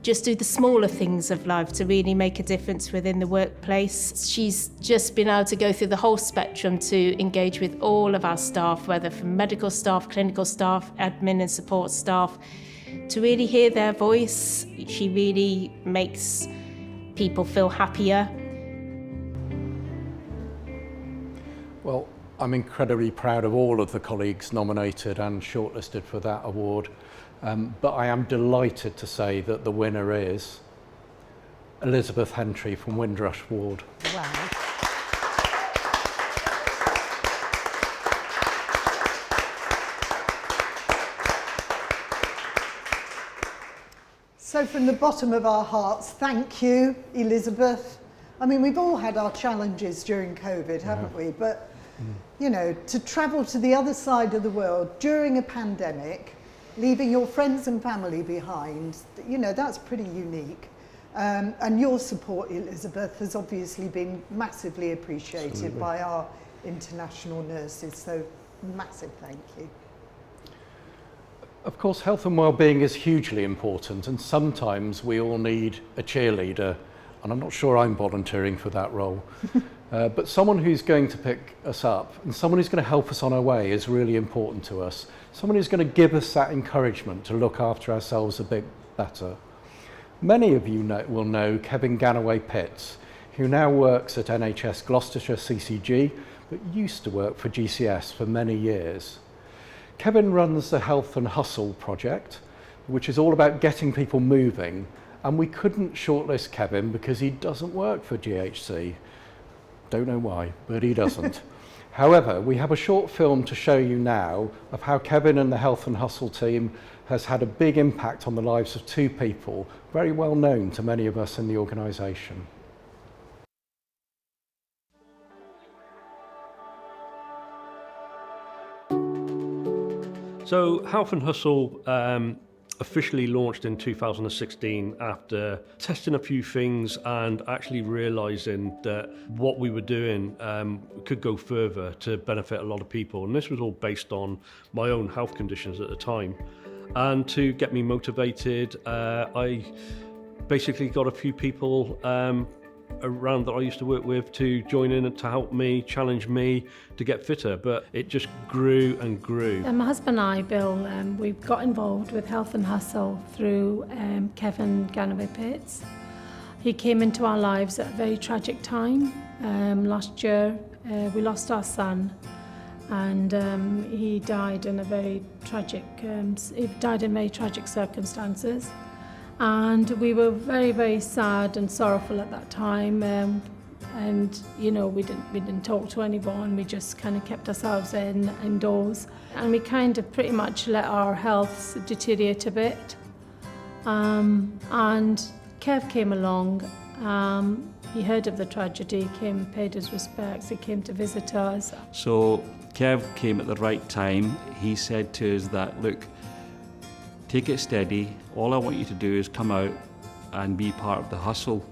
Speaker 19: just do the smaller things of life to really make a difference within the workplace. She's just been able to go through the whole spectrum to engage with all of our staff, whether from medical staff, clinical staff, admin and support staff, to really hear their voice. She really makes people feel happier.
Speaker 7: Well, I'm incredibly proud of all of the colleagues nominated and shortlisted for that award. But I am delighted to say that the winner is Elizabeth Hentry from Windrush Ward.
Speaker 6: Wow. So from the bottom of our hearts, thank you, Elizabeth. I mean, we've all had our challenges during COVID, haven't we? But, you know, to travel to the other side of the world during a pandemic, leaving your friends and family behind, you know, that's pretty unique. And your support, Elizabeth, has obviously been massively appreciated by our international nurses, so massive thank you.
Speaker 7: Of course, health and well-being is hugely important, and sometimes we all need a cheerleader, and I'm not sure I'm volunteering for that role. But someone who's going to pick us up and someone who's going to help us on our way is really important to us. Someone who's going to give us that encouragement to look after ourselves a bit better. Many of you will know Kevin Ganaway-Pitts, who now works at NHS Gloucestershire CCG, but used to work for GCS for many years. Kevin runs the Health and Hustle project, which is all about getting people moving, and we couldn't shortlist Kevin because he doesn't work for GHC. Don't know why, but he doesn't. However, we have a short film to show you now of how Kevin and the Health and Hustle team has had a big impact on the lives of two people, very well known to many of us in the organisation.
Speaker 24: So Health and Hustle officially launched in 2016 after testing a few things and actually realising that what we were doing could go further to benefit a lot of people. And this was all based on my own health conditions at the time. And to get me motivated, I basically got a few people around that I used to work with to join in and to help me, challenge me to get fitter, but it just grew and grew.
Speaker 2: My husband and I, Bill, we got involved with Health and Hustle through Kevin Ganaway-Pitts. He came into our lives at a very tragic time. Last year we lost our son, and he died in very tragic circumstances. And we were very, very sad and sorrowful at that time. And you know, we didn't talk to anyone. We just kind of kept ourselves indoors, and we kind of pretty much let our health deteriorate a bit. And Kev came along. He heard of the tragedy, came, paid his respects. He came to visit us.
Speaker 3: So Kev came at the right time. He said to us that, look, take it steady. All I want you to do is come out and be part of the Hustle,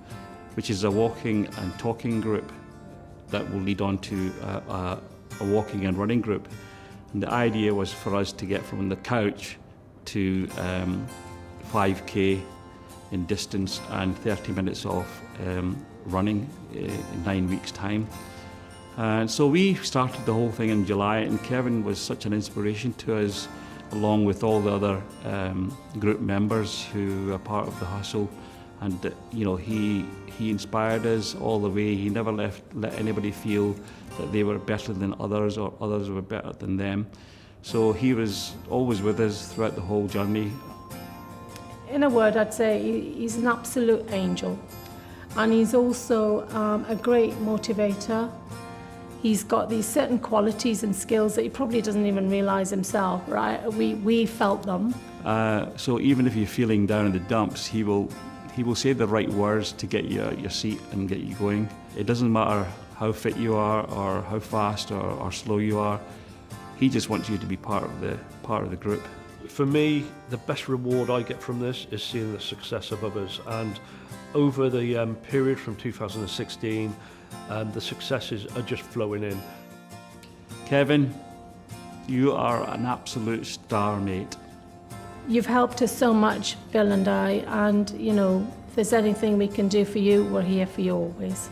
Speaker 3: which is a walking and talking group that will lead on to a walking and running group. And the idea was for us to get from the couch to 5K in distance and 30 minutes of running in 9 weeks' time. And so we started the whole thing in July, and Kevin was such an inspiration to us, along with all the other group members who are part of the Hustle. And you know, he inspired us all the way. He never let anybody feel that they were better than others or others were better than them. So he was always with us throughout the whole journey.
Speaker 2: In a word, I'd say he's an absolute angel, and he's also a great motivator. He's got these certain qualities and skills that he probably doesn't even realise himself, right? We felt them.
Speaker 3: So even if you're feeling down in the dumps, he will say the right words to get you out of your seat and get you going. It doesn't matter how fit you are or how fast or slow you are. He just wants you to be part of the group.
Speaker 24: For me, the best reward I get from this is seeing the success of others. And over the period from 2016, the successes are just flowing in.
Speaker 3: Kevin, you are an absolute star, mate.
Speaker 2: You've helped us so much, Bill and I, and you know, if there's anything we can do for you, we're here for you always.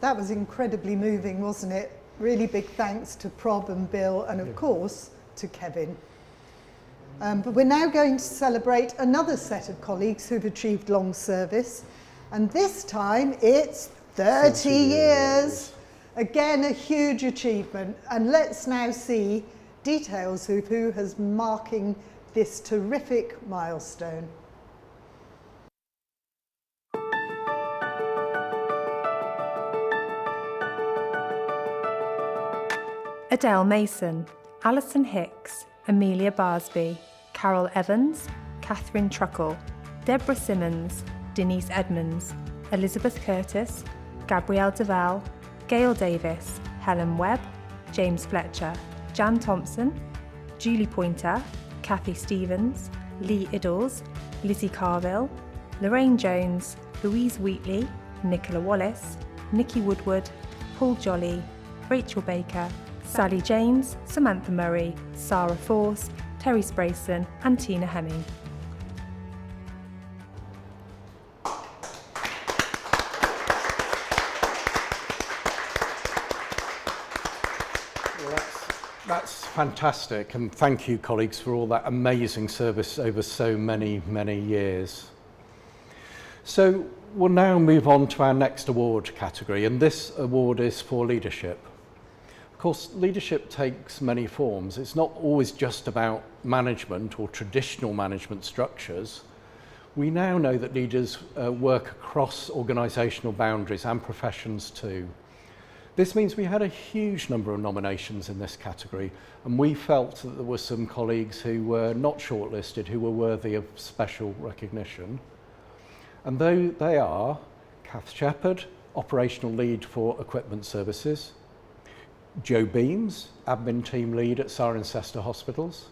Speaker 6: That was incredibly moving, wasn't it? Really big thanks to Prob and Bill, and of course to Kevin. But we're now going to celebrate another set of colleagues who've achieved long service, and this time it's 30 years. Again, a huge achievement, and let's now see details of who has marking this terrific milestone.
Speaker 20: Adele Mason, Alison Hicks, Amelia Barsby, Carol Evans, Catherine Truckle, Deborah Simmons, Denise Edmonds, Elizabeth Curtis, Gabrielle Deval, Gail Davis, Helen Webb, James Fletcher, Jan Thompson, Julie Pointer, Kathy Stevens, Lee Iddles, Lizzie Carville, Lorraine Jones, Louise Wheatley, Nicola Wallace, Nikki Woodward, Paul Jolly, Rachel Baker, Sally James, Samantha Murray, Sarah Force, Terry Sprayson and Tina Hemming.
Speaker 7: Well, that's fantastic, and thank you, colleagues, for all that amazing service over so many, many years. So we'll now move on to our next award category, and this award is for leadership. Of course, leadership takes many forms. It's not always just about management or traditional management structures. We now know that leaders work across organisational boundaries and professions too. This means we had a huge number of nominations in this category, and we felt that there were some colleagues who were not shortlisted who were worthy of special recognition. And though they are Kath Shepherd, Operational Lead for Equipment Services, Joe Beams, Admin Team Lead at Cirencester Hospitals,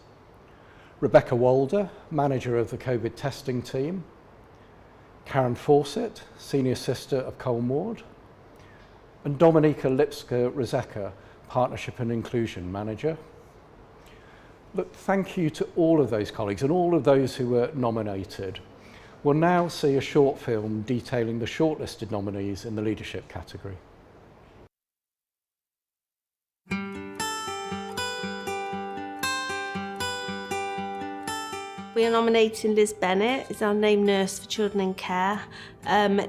Speaker 7: Rebecca Walder, Manager of the COVID Testing Team, Karen Fawcett, Senior Sister of Colne Ward, and Dominika Lipska-Rizeka, Partnership and Inclusion Manager. Look, thank you to all of those colleagues and all of those who were nominated. We'll now see a short film detailing the shortlisted nominees in the leadership category.
Speaker 4: We are nominating Liz Bennett as our named nurse for children in care.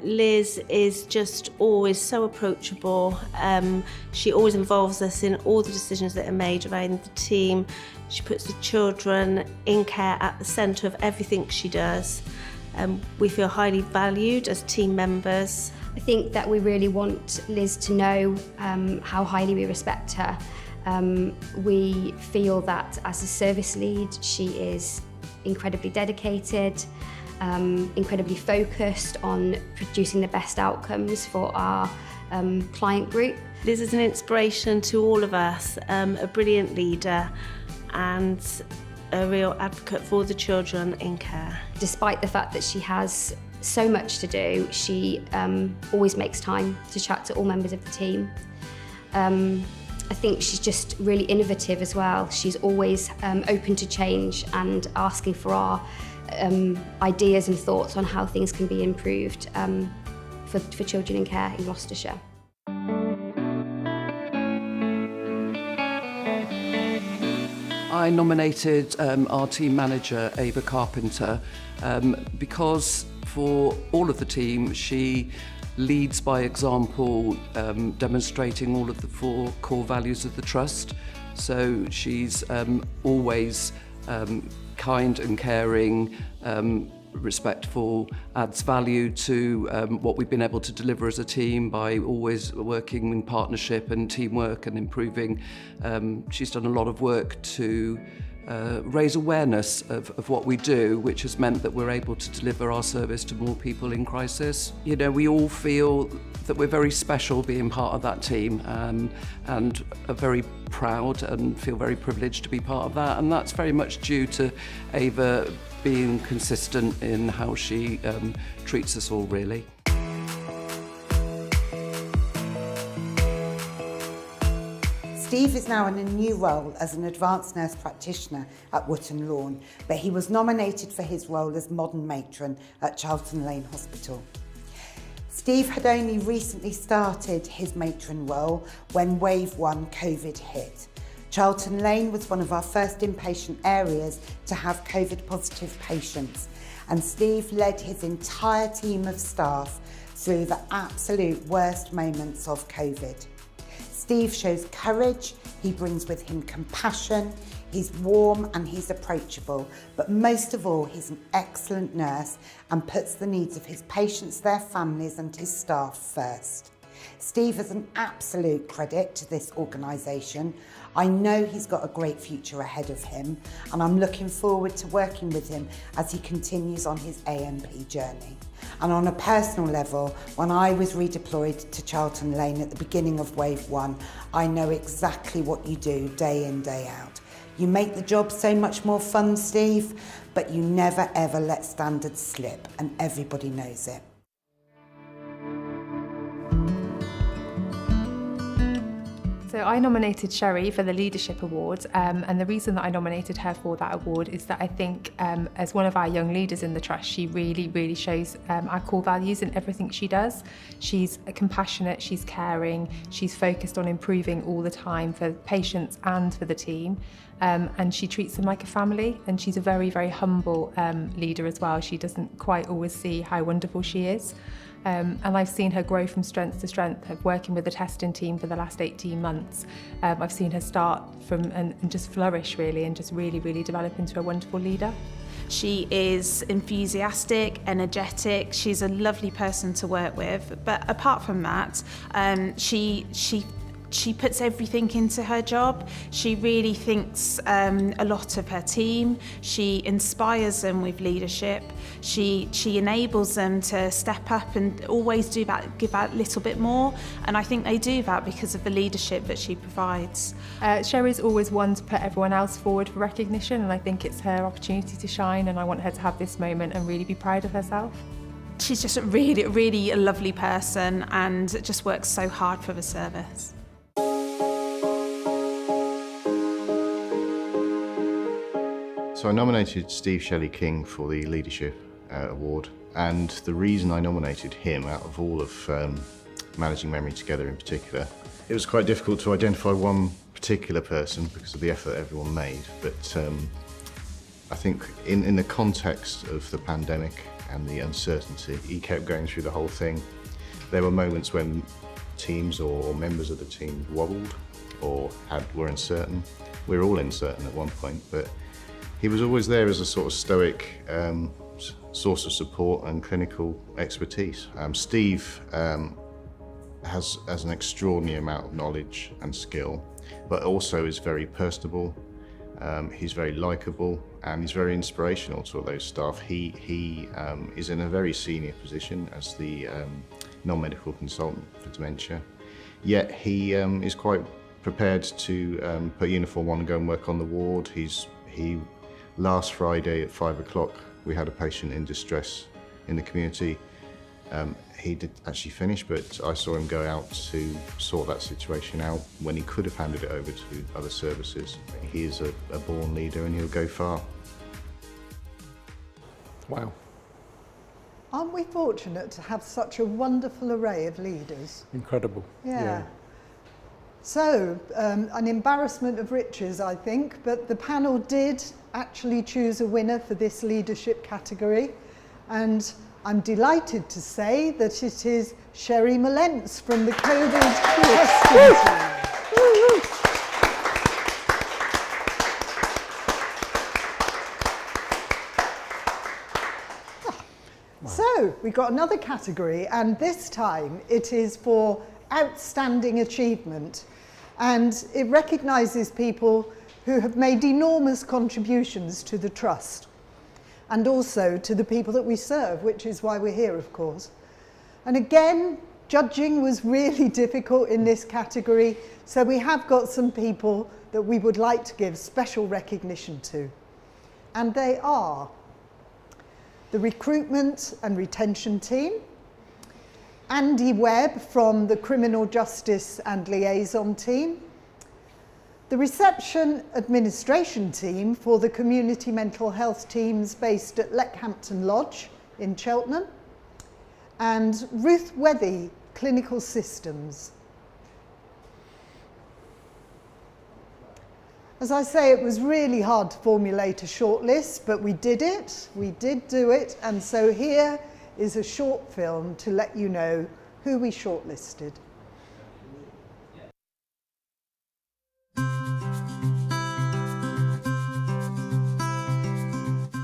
Speaker 4: Liz is just always so approachable. She always involves us in all the decisions that are made around the team. She puts the children in care at the centre of everything she does. We feel highly valued as team members.
Speaker 5: I think that we really want Liz to know how highly we respect her. We feel that as a service lead, she is incredibly dedicated, incredibly focused on producing the best outcomes for our client group.
Speaker 4: Liz is an inspiration to all of us, a brilliant leader and a real advocate for the children in care.
Speaker 5: Despite the fact that she has so much to do, she always makes time to chat to all members of the team. I think she's just really innovative as well. She's always open to change and asking for our ideas and thoughts on how things can be improved for children in care in Gloucestershire.
Speaker 8: I nominated our team manager, Ava Carpenter, because for all of the team, she leads by example, demonstrating all of the 4 core values of the Trust. So she's always kind and caring, respectful, adds value to what we've been able to deliver as a team by always working in partnership and teamwork and improving. She's done a lot of work to raise awareness of what we do, which has meant that we're able to deliver our service to more people in crisis. You know, we all feel that we're very special being part of that team and are very proud and feel very privileged to be part of that. And that's very much due to Ava being consistent in how she treats us all, really.
Speaker 9: Steve is now in a new role as an advanced nurse practitioner at Wootton Lawn, but he was nominated for his role as modern matron at Charlton Lane Hospital. Steve had only recently started his matron role when Wave 1 COVID hit. Charlton Lane was one of our first inpatient areas to have COVID positive patients, and Steve led his entire team of staff through the absolute worst moments of COVID. Steve shows courage, he brings with him compassion, he's warm and he's approachable, but most of all, he's an excellent nurse and puts the needs of his patients, their families and his staff first. Steve is an absolute credit to this organisation. I know he's got a great future ahead of him, and I'm looking forward to working with him as he continues on his AMP journey. And on a personal level, when I was redeployed to Charlton Lane at the beginning of Wave 1, I know exactly what you do day in, day out. You make the job so much more fun, Steve, but you never ever let standards slip, and everybody knows it.
Speaker 20: So I nominated Sherry for the Leadership Award, and the reason that I nominated her for that award is that I think as one of our young leaders in the Trust, she really shows our core values in everything she does. She's compassionate, she's caring, she's focused on improving all the time for patients and for the team, and she treats them like a family, and she's a very humble leader as well. She doesn't quite always see how wonderful she is. And I've seen her grow from strength to strength, working with the testing team for the last 18 months. I've seen her start from and just flourish really, and just really develop into a wonderful leader.
Speaker 15: She is enthusiastic, energetic, she's a lovely person to work with, but apart from that, she puts everything into her job. She really thinks a lot of her team. She inspires them with leadership. She enables them to step up and always give out a little bit more. And I think they do that because of the leadership that she provides.
Speaker 20: Sherry's always one to put everyone else forward for recognition, and I think it's her opportunity to shine, and I want her to have this moment and really be proud of herself.
Speaker 15: She's just a really lovely person and just works so hard for the service.
Speaker 10: So I nominated Steve Shelley-King for the Leadership Award, and the reason I nominated him, out of all of Managing Memory Together in particular, it was quite difficult to identify one particular person because of the effort everyone made, but I think in the context of the pandemic and the uncertainty, he kept going through the whole thing. There were moments when teams or members of the team wobbled or were uncertain. We were all uncertain at one point, but he was always there as a sort of stoic source of support and clinical expertise. Steve has an extraordinary amount of knowledge and skill, but also is very personable. He's very likeable and he's very inspirational to all those staff. He is in a very senior position as the non-medical consultant for dementia, yet he is quite prepared to put uniform on and go and work on the ward. Last Friday at 5 o'clock, we had a patient in distress in the community. He did actually finish, but I saw him go out to sort that situation out when he could have handed it over to other services. He is a born leader and he'll go far.
Speaker 7: Wow.
Speaker 6: Aren't we fortunate to have such a wonderful array of leaders?
Speaker 7: Incredible.
Speaker 6: Yeah. So, an embarrassment of riches, I think, but the panel did actually choose a winner for this leadership category, and I'm delighted to say that it is Sherry Malentz from the COVID testing team. So, we've got another category, and this time it is for outstanding achievement, and it recognises people who have made enormous contributions to the Trust and also to the people that we serve, which is why we're here, of course. And again, judging was really difficult in this category, so we have got some people that we would like to give special recognition to. And they are the Recruitment and Retention Team, Andy Webb from the Criminal Justice and Liaison Team, the Reception Administration Team for the Community Mental Health teams based at Leckhampton Lodge in Cheltenham, and Ruth Wethy, Clinical Systems. As I say, it was really hard to formulate a shortlist, but we did it, we did do it, and so here is a short film to let you know who we shortlisted.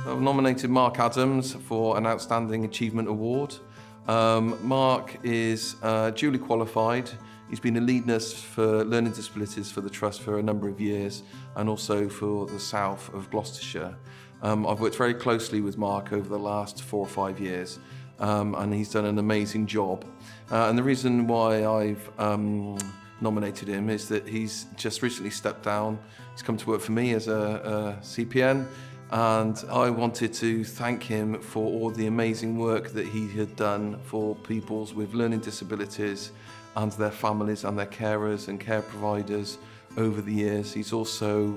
Speaker 8: I've nominated Mark Adams for an Outstanding Achievement Award. Mark is duly qualified. He's been a lead nurse for learning disabilities for the Trust for a number of years and also for the south of Gloucestershire. I've worked very closely with Mark over the last 4 or 5 years and he's done an amazing job. And the reason why I've nominated him is that he's just recently stepped down. He's come to work for me as a CPN. And I wanted to thank him for all the amazing work that he had done for people with learning disabilities and their families and their carers and care providers over the years. He's also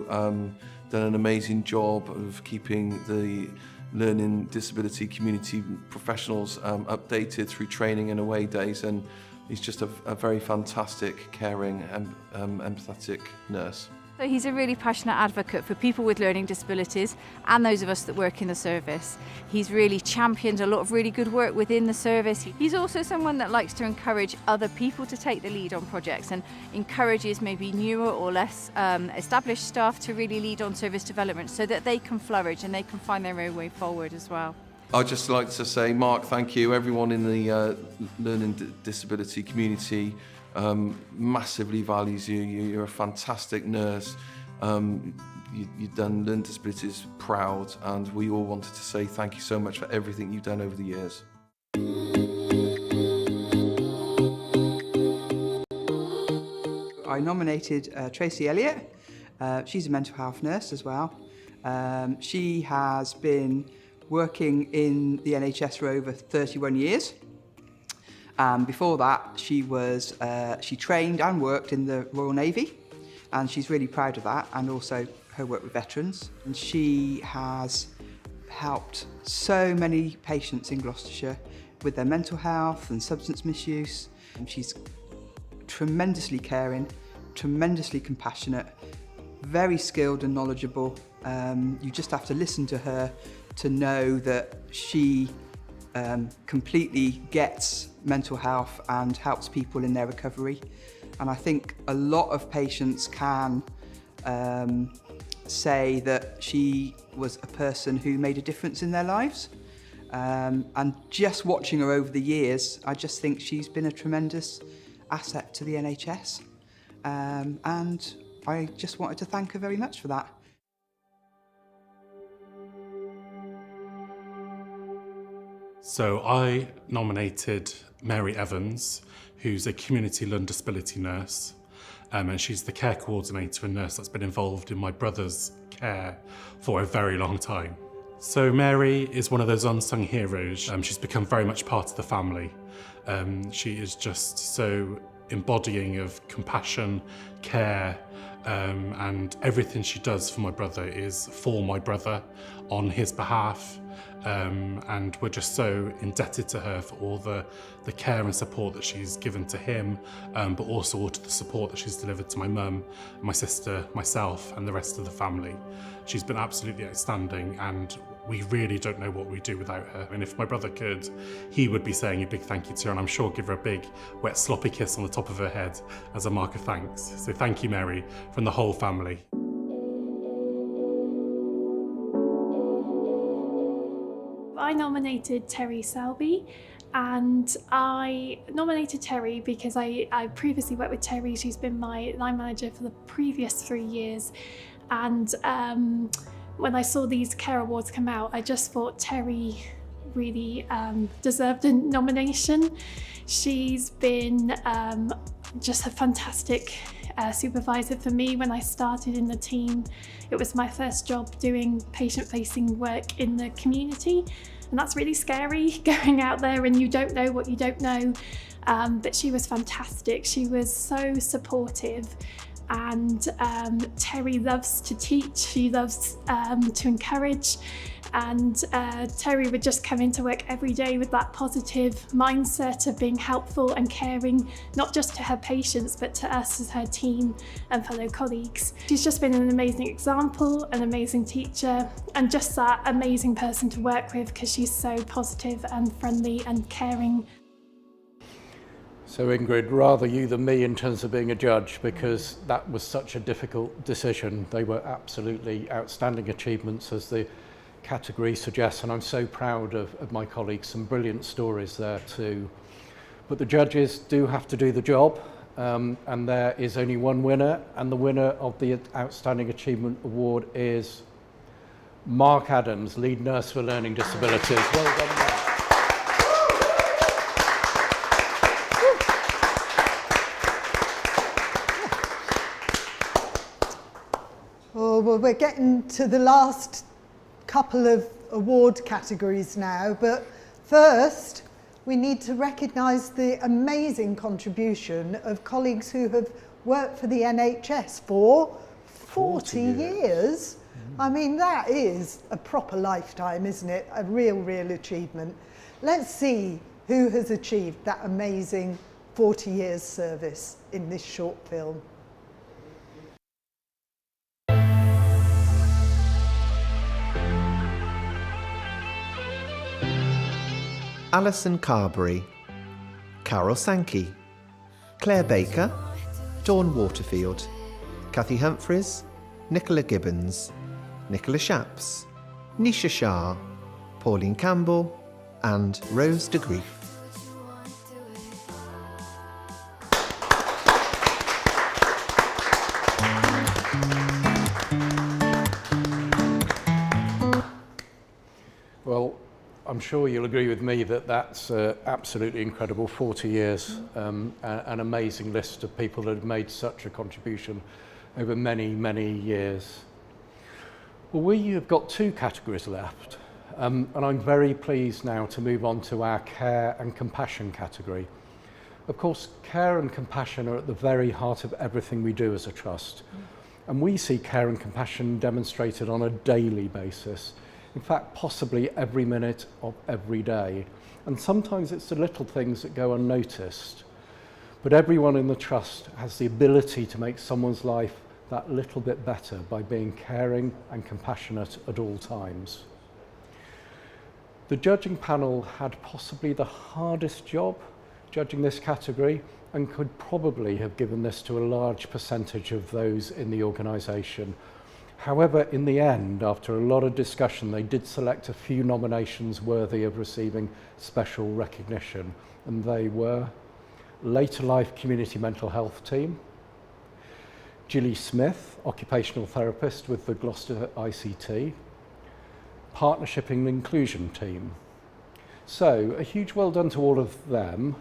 Speaker 8: done an amazing job of keeping the learning disability community professionals updated through training and away days, and he's just a very fantastic, caring and empathetic nurse.
Speaker 13: So he's a really passionate advocate for people with learning disabilities and those of us that work in the service. He's really championed a lot of really good work within the service. He's also someone that likes to encourage other people to take the lead on projects and encourages maybe newer or less established staff to really lead on service development so that they can flourish and they can find their own way forward as well.
Speaker 8: I'd just like to say, Mark, thank you. Everyone in the learning disability community massively values you. You're a fantastic nurse. You've done learning disabilities proud, and we all wanted to say thank you so much for everything you've done over the years.
Speaker 14: I nominated Tracy Elliott. She's a mental health nurse as well. She has been working in the NHS for over 31 years. Before that, she trained and worked in the Royal Navy, and she's really proud of that, and also her work with veterans. And she has helped so many patients in Gloucestershire with their mental health and substance misuse. And she's tremendously caring, tremendously compassionate, very skilled and knowledgeable. You just have to listen to her to know that she completely gets mental health and helps people in their recovery. And I think a lot of patients can say that she was a person who made a difference in their lives. And just watching her over the years, I just think she's been a tremendous asset to the NHS. And I just wanted to thank her very much for that.
Speaker 11: So I nominated Mary Evans, who's a community learning disability nurse, and she's the care coordinator and nurse that's been involved in my brother's care for a very long time. So Mary is one of those unsung heroes. She's become very much part of the family. She is just so embodying of compassion, care, and everything she does for my brother is for my brother on his behalf. And we're just so indebted to her for all the care and support that she's given to him, but also all to the support that she's delivered to my mum, my sister, myself, and the rest of the family. She's been absolutely outstanding, and we really don't know what we'd do without her. And if my brother could, he would be saying a big thank you to her, and I'm sure give her a big, wet, sloppy kiss on the top of her head as a mark of thanks. So thank you, Mary, from the whole family.
Speaker 2: I nominated Terry Selby, and I nominated Terry because I previously worked with Terry. She's been my line manager for the previous 3 years, and when I saw these care awards come out, I just thought Terry really deserved a nomination. She's been just a fantastic supervisor for me when I started in the team. It was my first job doing patient-facing work in the community, and that's really scary, going out there and you don't know what you don't know. But she was fantastic. She was so supportive, and Terry loves to teach. She loves to encourage, and Terry would just come into work every day with that positive mindset of being helpful and caring, not just to her patients but to us as her team and fellow colleagues. She's just been an amazing example, an amazing teacher, and just that amazing person to work with because she's so positive and friendly and caring.
Speaker 7: So Ingrid, rather you than me in terms of being a judge, because that was such a difficult decision. They were absolutely outstanding achievements, as the category suggests, and I'm so proud of my colleagues. Some brilliant stories there too. But the judges do have to do the job, and there is only one winner, and the winner of the Outstanding Achievement Award is Mark Adams, Lead Nurse for Learning Disabilities. Well done, Mark.
Speaker 6: Oh, well, we're getting to the last couple of award categories now, but first we need to recognise the amazing contribution of colleagues who have worked for the NHS for 40 years. I mean, that is a proper lifetime, isn't it? A real achievement. Let's see who has achieved that amazing 40 years service in this short film.
Speaker 16: Alison Carberry, Carol Sankey, Claire Baker, Dawn Waterfield, Kathy Humphreys, Nicola Gibbons, Nicola Shapps, Nisha Shah, Pauline Campbell and Rose de Grief.
Speaker 7: Well, I'm sure you'll agree with me that that's absolutely incredible. 40 years, an amazing list of people that have made such a contribution over many, many years. Well, we have got two categories left. And I'm very pleased now to move on to our care and compassion category. Of course, care and compassion are at the very heart of everything we do as a trust. And we see care and compassion demonstrated on a daily basis. In fact, possibly every minute of every day. And sometimes it's the little things that go unnoticed. But everyone in the trust has the ability to make someone's life that little bit better by being caring and compassionate at all times. The judging panel had possibly the hardest job judging this category and could probably have given this to a large percentage of those in the organisation. However, in the end, after a lot of discussion, they did select a few nominations worthy of receiving special recognition, and they were Later Life Community Mental Health Team, Gilly Smith, occupational therapist with the Gloucester ICT, Partnership and Inclusion Team. So, a huge well done to all of them,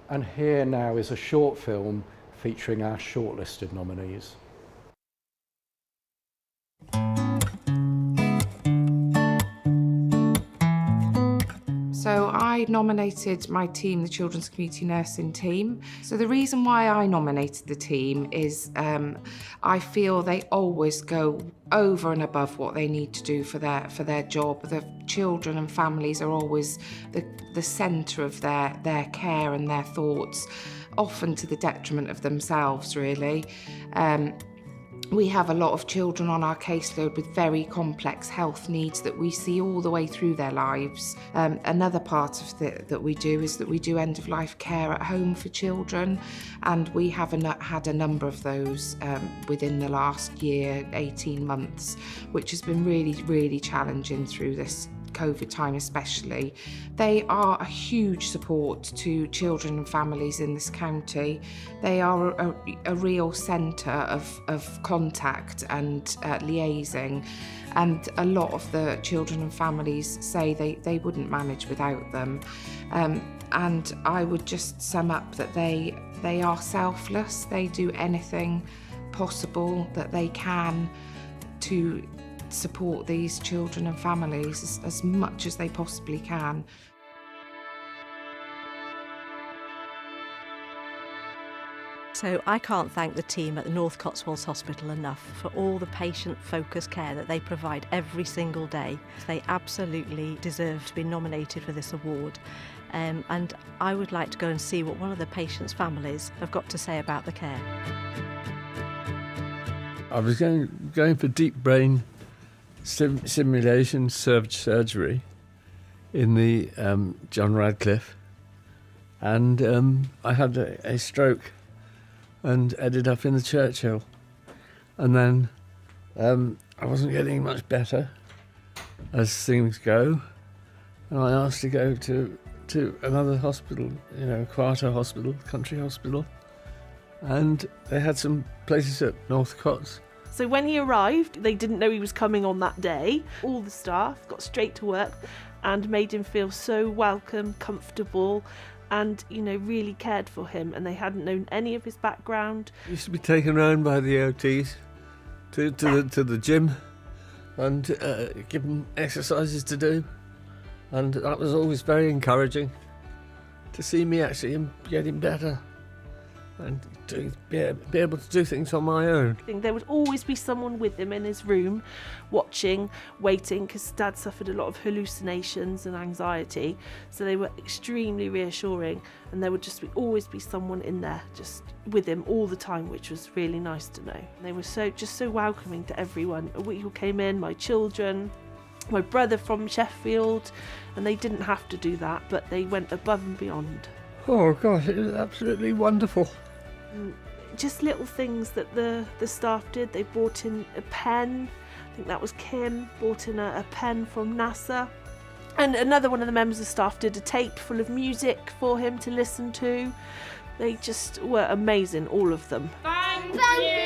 Speaker 7: and here now is a short film featuring our shortlisted nominees.
Speaker 1: So I nominated my team, the Children's Community Nursing team. So the reason why I nominated the team is I feel they always go over and above what they need to do for their job. The children and families are always the centre of their care and their thoughts, often to the detriment of themselves, really. We have a lot of children on our caseload with very complex health needs that we see all the way through their lives. Another part of that we do is that we do end-of-life care at home for children, and we have had a number of those within the last year, 18 months, which has been really, really challenging through this COVID time especially. They are a huge support to children and families in this county. They are a real centre of contact and liaising, and a lot of the children and families say they wouldn't manage without them. And I would just sum up that they are selfless. They do anything possible that they can to support these children and families as much as they possibly can.
Speaker 12: So I can't thank the team at the North Cotswolds Hospital enough for all the patient-focused care that they provide every single day. They absolutely deserve to be nominated for this award. And I would like to go and see what one of the patients' families have got to say about the care.
Speaker 17: I was going for deep brain simulation surgery in the John Radcliffe, and I had a stroke and ended up in the Churchill, and then I wasn't getting much better as things go, and I asked to go to another hospital, quieter hospital, country hospital, and they had some places at North Cots.
Speaker 18: So when he arrived, they didn't know he was coming on that day. All the staff got straight to work and made him feel so welcome, comfortable, and, really cared for him. And they hadn't known any of his background.
Speaker 17: He used to be taken around by the OTs to the gym and given exercises to do. And that was always very encouraging to see me actually getting better and be able to do things on my own.
Speaker 18: There would always be someone with him in his room, watching, waiting, because Dad suffered a lot of hallucinations and anxiety, so they were extremely reassuring, and there would always be someone in there just with him all the time, which was really nice to know. And they were so welcoming to everyone. We all came in, my children, my brother from Sheffield, and they didn't have to do that, but they went above and beyond.
Speaker 17: Oh gosh, it was absolutely wonderful.
Speaker 18: Just little things that the staff did. They brought in a pen. I think that was Kim, brought in a pen from NASA. And another one of the members of staff did a tape full of music for him to listen to. They just were amazing, all of them.
Speaker 25: Thank you!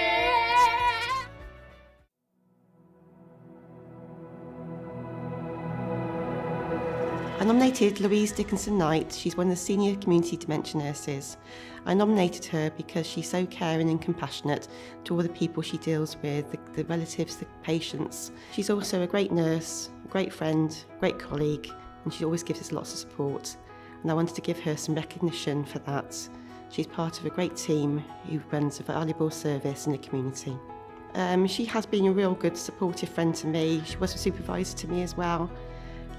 Speaker 26: I nominated Louise Dickinson-Knight. She's one of the senior community dementia nurses. I nominated her because she's so caring and compassionate to all the people she deals with, the relatives, the patients. She's also a great nurse, great friend, great colleague, and she always gives us lots of support. And I wanted to give her some recognition for that. She's part of a great team who runs a valuable service in the community. She has been a real good supportive friend to me. She was a supervisor to me as well.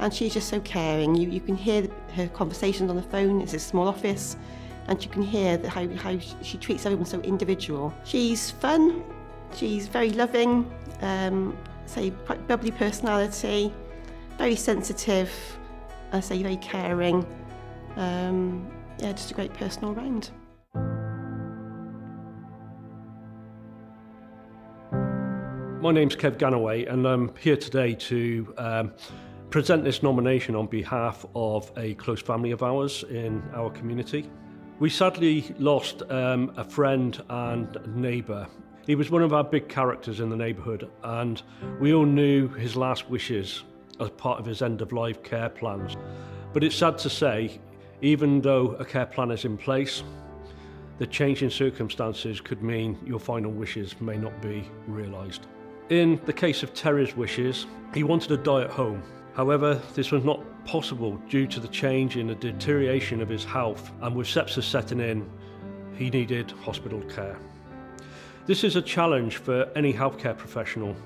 Speaker 26: And she's just so caring. You can hear her conversations on the phone. It's a small office. And you can hear how she treats everyone so individual. She's fun. She's very loving. Quite bubbly personality. Very sensitive. Very caring. Just a great person all round.
Speaker 19: My name's Kev Ganaway, and I'm here today to present this nomination on behalf of a close family of ours in our community. We sadly lost a friend and neighbour. He was one of our big characters in the neighbourhood, and we all knew his last wishes as part of his end-of-life care plans. But it's sad to say, even though a care plan is in place, the change in circumstances could mean your final wishes may not be realised. In the case of Terry's wishes, he wanted to die at home. However, this was not possible due to the change in the deterioration of his health, and with sepsis setting in, he needed hospital care. This is a challenge for any healthcare professional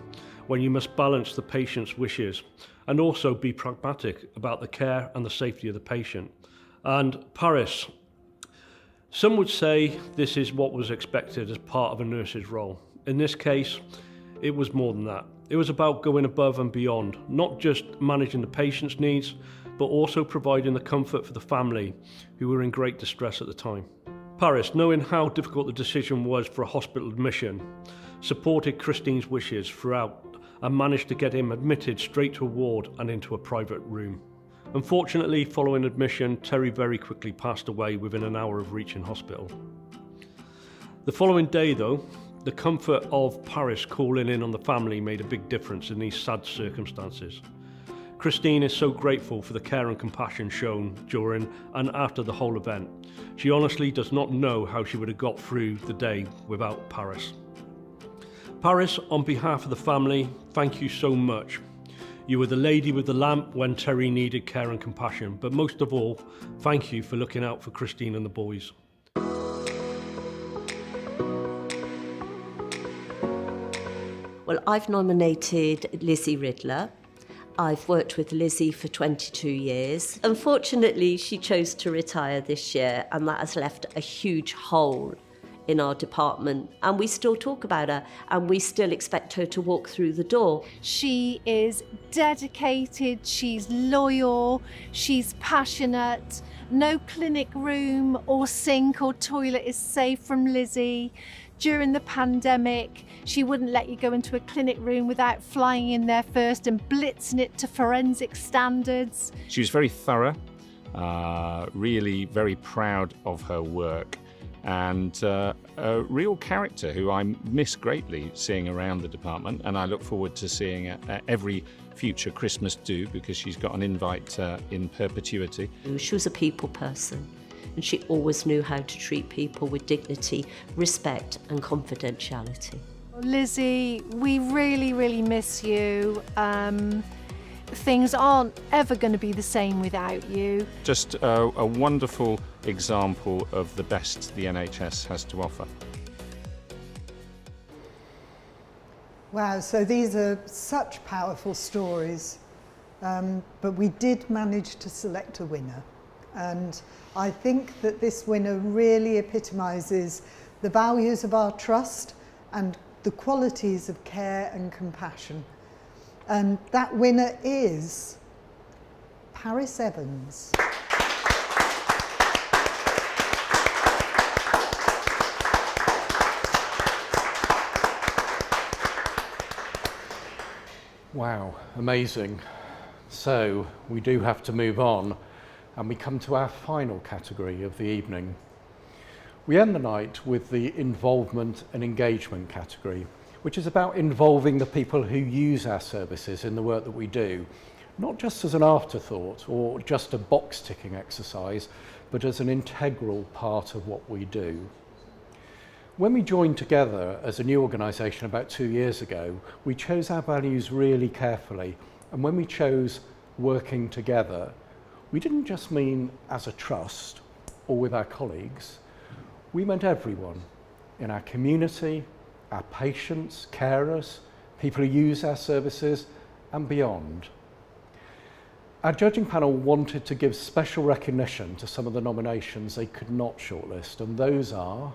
Speaker 19: when you must balance the patient's wishes and also be pragmatic about the care and the safety of the patient. And Paris, some would say this is what was expected as part of a nurse's role. In this case, it was more than that. It was about going above and beyond, not just managing the patient's needs, but also providing the comfort for the family who were in great distress at the time. Paris, knowing how difficult the decision was for a hospital admission, supported Christine's wishes throughout and managed to get him admitted straight to a ward and into a private room. Unfortunately, following admission, Terry very quickly passed away within an hour of reaching hospital. The following day, though, the comfort of Paris calling in on the family made a big difference in these sad circumstances. Christine is so grateful for the care and compassion shown during and after the whole event. She honestly does not know how she would have got through the day without Paris. Paris, on behalf of the family, thank you so much. You were the lady with the lamp when Terry needed care and compassion, but most of all, thank you for looking out for Christine and the boys.
Speaker 21: Well, I've nominated Lizzie Riddler. I've worked with Lizzie for 22 years. Unfortunately, she chose to retire this year, and that has left a huge hole in our department. And we still talk about her, and we still expect her to walk through the door.
Speaker 22: She is dedicated, she's loyal, she's passionate. No clinic room or sink or toilet is safe from Lizzie. During the pandemic, she wouldn't let you go into a clinic room without flying in there first and blitzing it to forensic standards.
Speaker 23: She was very thorough, really very proud of her work, and a real character who I miss greatly seeing around the department, and I look forward to seeing at every future Christmas do, because she's got an invite in perpetuity.
Speaker 21: She was a people person, and she always knew how to treat people with dignity, respect and confidentiality.
Speaker 22: Lizzie, we really, really miss you. Things aren't ever going to be the same without you.
Speaker 23: Just a wonderful example of the best the NHS has to offer.
Speaker 6: Wow, so these are such powerful stories, but we did manage to select a winner. And I think that this winner really epitomises the values of our trust and the qualities of care and compassion. And that winner is Paris Evans.
Speaker 7: Wow, amazing. So we do have to move on, and we come to our final category of the evening. We end the night with the involvement and engagement category, which is about involving the people who use our services in the work that we do, not just as an afterthought or just a box-ticking exercise, but as an integral part of what we do. When we joined together as a new organisation about 2 years ago, we chose our values really carefully And when we chose working together, we didn't just mean as a trust or with our colleagues, we meant everyone in our community, our patients, carers, people who use our services and beyond. Our judging panel wanted to give special recognition to some of the nominations they could not shortlist, and those are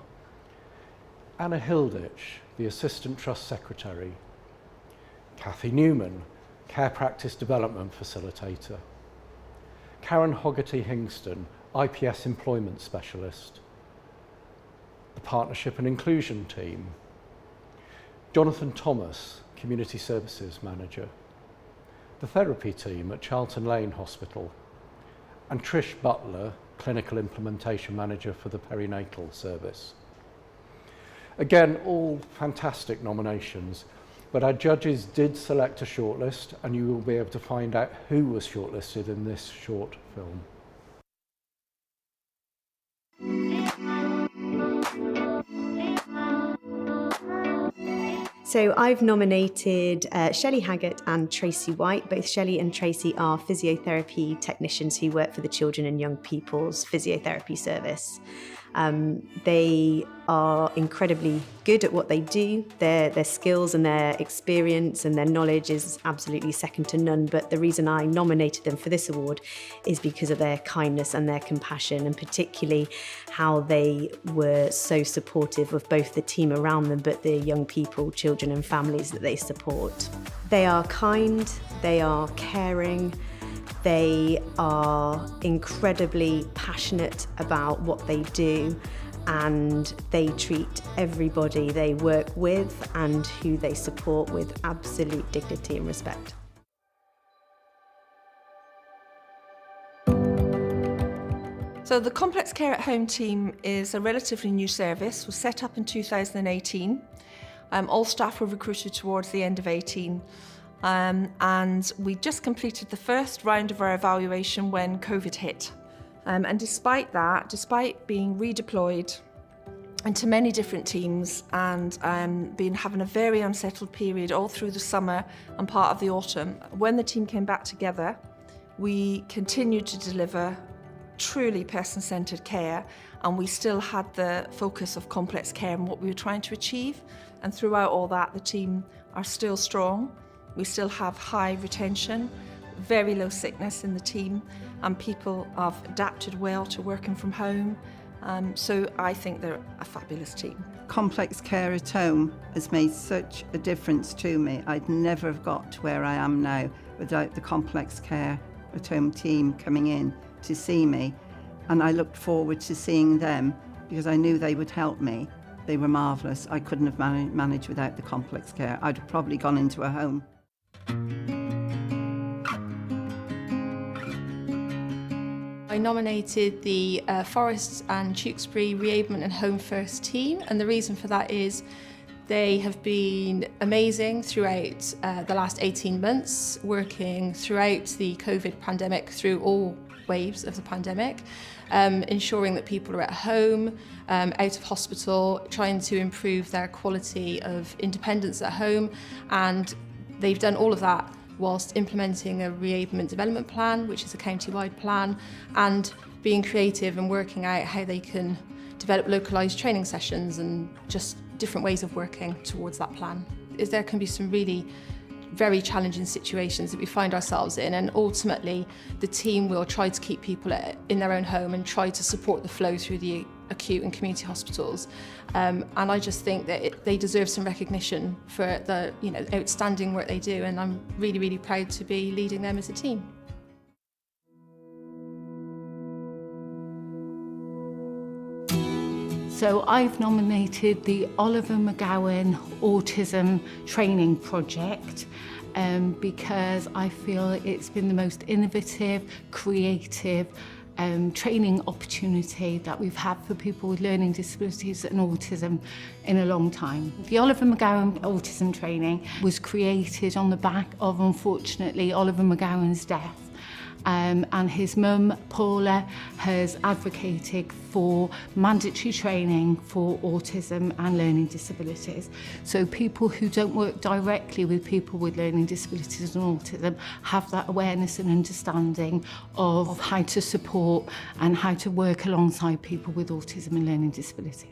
Speaker 7: Anna Hilditch, the Assistant Trust Secretary, Kathy Newman, Care Practice Development Facilitator, Karen Hoggerty-Hingston, IPS Employment Specialist, the Partnership and Inclusion Team, Jonathan Thomas, Community Services Manager, the Therapy Team at Charlton Lane Hospital, and Trish Butler, Clinical Implementation Manager for the Perinatal Service. Again, all fantastic nominations, but our judges did select a shortlist, and you will be able to find out who was shortlisted in this short film.
Speaker 3: So I've nominated Shelley Haggart and Tracy White. Both Shelley and Tracy are physiotherapy technicians who work for the Children and Young People's Physiotherapy Service. They are incredibly good at what they do. Their skills and their experience and their knowledge is absolutely second to none, but the reason I nominated them for this award is because of their kindness and their compassion, and particularly how they were so supportive of both the team around them, but the young people, children and families that they support. They are kind, they are caring, they are incredibly passionate about what they do, and they treat everybody they work with and who they support with absolute dignity and respect.
Speaker 4: So the Complex Care at Home team is a relatively new service. It was set up in 2018. All staff were recruited towards the end of 2018. And we just completed the first round of our evaluation when COVID hit. And despite that, despite being redeployed into many different teams and having a very unsettled period all through the summer and part of the autumn, when the team came back together, we continued to deliver truly person-centred care, and we still had the focus of complex care and what we were trying to achieve. And throughout all that, the team are still strong. We still have high retention, very low sickness in the team, and people have adapted well to working from home. So I think they're a fabulous team.
Speaker 5: Complex care at home has made such a difference to me. I'd never have got to where I am now without the complex care at home team coming in to see me. And I looked forward to seeing them because I knew they would help me. They were marvellous. I couldn't have managed without the complex care. I'd have probably gone into a home.
Speaker 20: I nominated the Forest and Tewkesbury Reablement and Home First team, and the reason for that is they have been amazing throughout the last 18 months, working throughout the COVID pandemic, through all waves of the pandemic, ensuring that people are at home, out of hospital, trying to improve their quality of independence at home, and they've done all of that whilst implementing a reablement development plan, which is a county-wide plan, and being creative and working out how they can develop localised training sessions and just different ways of working towards that plan. There can be some really very challenging situations that we find ourselves in, and ultimately the team will try to keep people in their own home and try to support the flow through the acute and community hospitals. And I just think that they deserve some recognition for the outstanding work they do, and I'm really, really proud to be leading them as a team.
Speaker 9: So I've nominated the Oliver McGowan Autism Training Project because I feel it's been the most innovative, creative training opportunity that we've had for people with learning disabilities and autism in a long time. The Oliver McGowan Autism Training was created on the back of, unfortunately, Oliver McGowan's death. and his mum, Paula, has advocated for mandatory training for autism and learning disabilities. So people who don't work directly with people with learning disabilities and autism have that awareness and understanding of how to support and how to work alongside people with autism and learning disabilities.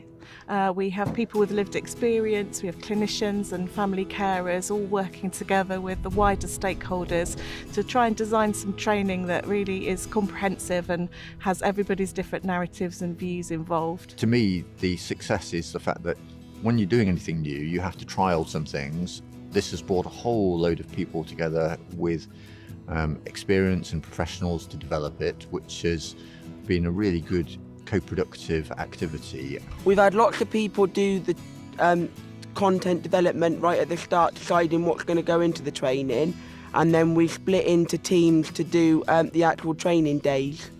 Speaker 8: We have people with lived experience, we have clinicians and family carers all working together with the wider stakeholders to try and design some training that really is comprehensive and has everybody's different narratives and views involved.
Speaker 10: To me, the success is the fact that when you're doing anything new, you have to trial some things. This has brought a whole load of people together with experience and professionals to develop it, which has been a really good co-productive activity.
Speaker 13: We've had lots of people do the content development right at the start, deciding what's going to go into the training, and then we split into teams to do the actual training days.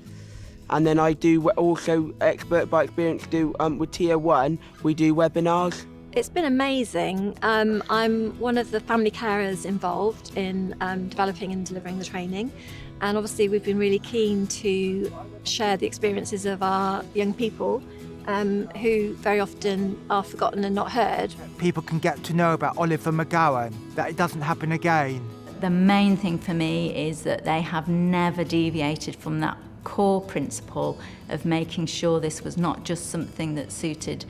Speaker 13: And then I do also, expert by experience, do with Tier 1, we do webinars.
Speaker 15: It's been amazing. I'm one of the family carers involved in developing and delivering the training. And obviously we've been really keen to share the experiences of our young people who very often are forgotten and not heard.
Speaker 24: People can get to know about Oliver McGowan, that it doesn't happen again.
Speaker 25: The main thing for me is that they have never deviated from that core principle of making sure this was not just something that suited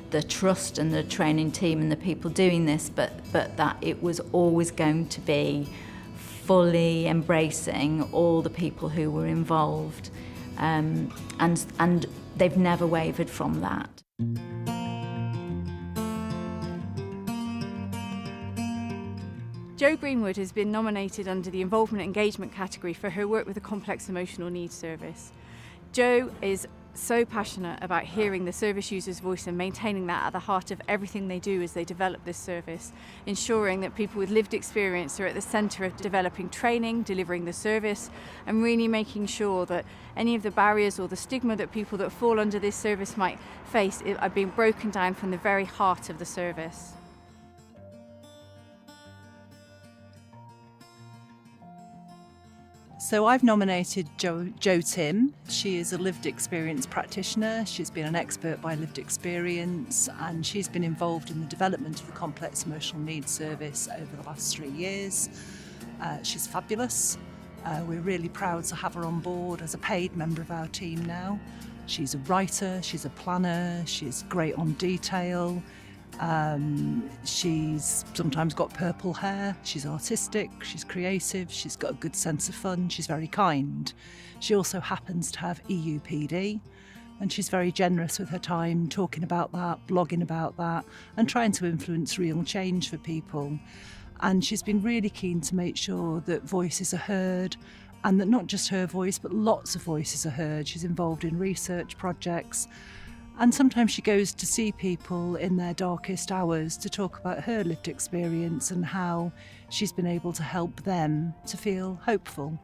Speaker 25: the trust and the training team and the people doing this, but that it was always going to be fully embracing all the people who were involved, and they've never wavered from that.
Speaker 27: Jo Greenwood has been nominated under the Involvement Engagement category for her work with the Complex Emotional Needs Service. Jo is so passionate about hearing the service user's voice and maintaining that at the heart of everything they do as they develop this service, ensuring that people with lived experience are at the centre of developing training, delivering the service, and really making sure that any of the barriers or the stigma that people that fall under this service might face are being broken down from the very heart of the service.
Speaker 28: So I've nominated Jo Tim. She is a lived experience practitioner. She's been an expert by lived experience, and she's been involved in the development of the Complex Emotional Needs Service over the last 3 years. She's fabulous. We're really proud to have her on board as a paid member of our team now. She's a writer, she's a planner, she's great on detail. She's sometimes got purple hair, she's artistic, she's creative, she's got a good sense of fun, she's very kind. She also happens to have EUPD, and she's very generous with her time, talking about that, blogging about that, and trying to influence real change for people. And she's been really keen to make sure that voices are heard, and that not just her voice, but lots of voices are heard. She's involved in research projects, and sometimes she goes to see people in their darkest hours to talk about her lived experience and how she's been able to help them to feel hopeful.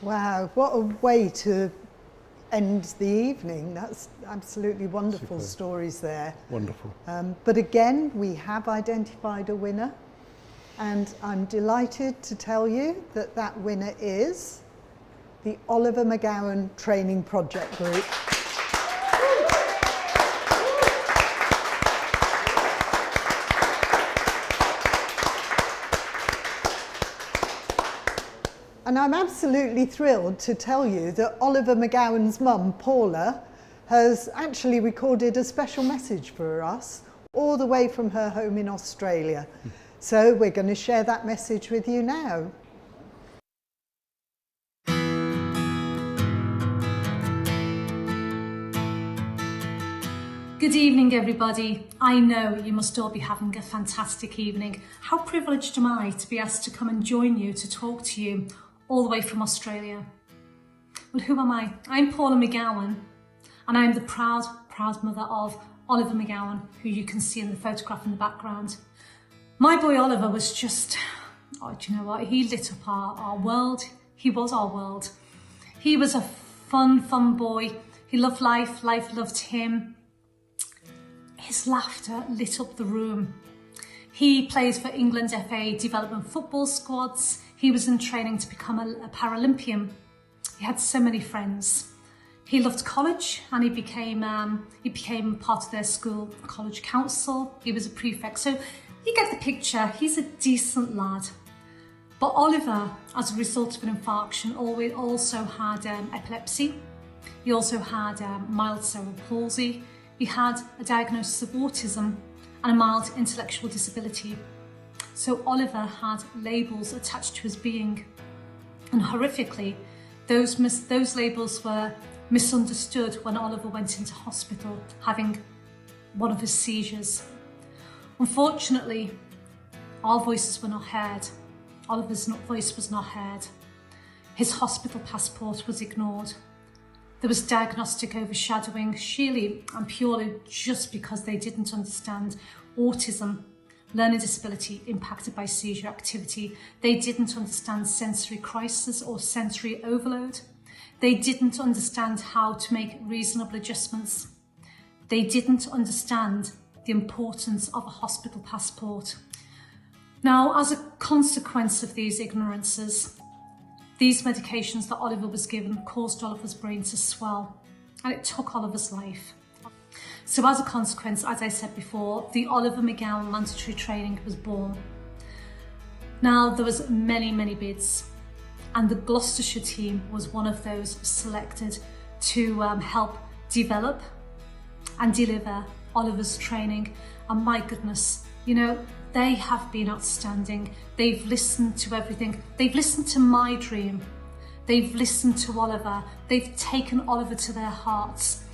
Speaker 6: Wow, what a way to end the evening. That's absolutely wonderful. Super stories there.
Speaker 7: Wonderful.
Speaker 6: But again, we have identified a winner, and I'm delighted to tell you that that winner is the Oliver McGowan Training Project Group. And I'm absolutely thrilled to tell you that Oliver McGowan's mum, Paula, has actually recorded a special message for us, all the way from her home in Australia. So we're going to share that message with you now.
Speaker 29: Good evening, everybody. I know you must all be having a fantastic evening. How privileged am I to be asked to come and join you to talk to you all the way from Australia. Well, who am I? I'm Paula McGowan, and I'm the proud mother of Oliver McGowan, who you can see in the photograph in the background. My boy Oliver was just, do you know what? He lit up our world. He was our world. He was a fun boy. He loved life. Life loved him. His laughter lit up the room. He plays for England's FA development football squads. He was in training to become a Paralympian. He had so many friends. He loved college and he became part of their school college council. He was a prefect. So you get the picture. He's a decent lad. But Oliver, as a result of an infarction, also had epilepsy. He also had mild cerebral palsy. He had a diagnosis of autism and a mild intellectual disability. So Oliver had labels attached to his being. And horrifically, those labels were misunderstood when Oliver went into hospital having one of his seizures. Unfortunately, our voices were not heard. Oliver's voice was not heard. His hospital passport was ignored. There was diagnostic overshadowing, sheerly and purely just because they didn't understand autism, learning disability impacted by seizure activity. They didn't understand sensory crisis or sensory overload. They didn't understand how to make reasonable adjustments. They didn't understand the importance of a hospital passport. Now, as a consequence of these ignorances, these medications that Oliver was given caused Oliver's brain to swell, and it took Oliver's life. So as a consequence, as I said before, the Oliver McGowan mandatory training was born. Now, there was many bids, and the Gloucestershire team was one of those selected to help develop and deliver Oliver's training. And my goodness, you know, they have been outstanding. They've listened to everything. They've listened to my dream. They've listened to Oliver. They've taken Oliver to their hearts.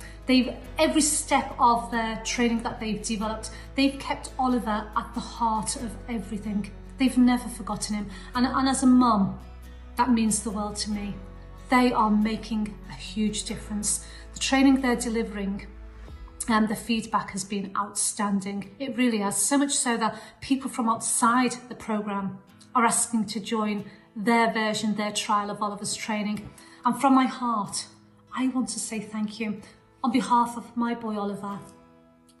Speaker 29: Every step of their training that they've developed, they've kept Oliver at the heart of everything. They've never forgotten him. And as a mum, that means the world to me. They are making a huge difference. The training they're delivering, and the feedback has been outstanding. It really has, so much so that people from outside the programme are asking to join their version, their trial of Oliver's training. And from my heart, I want to say thank you. On behalf of my boy Oliver,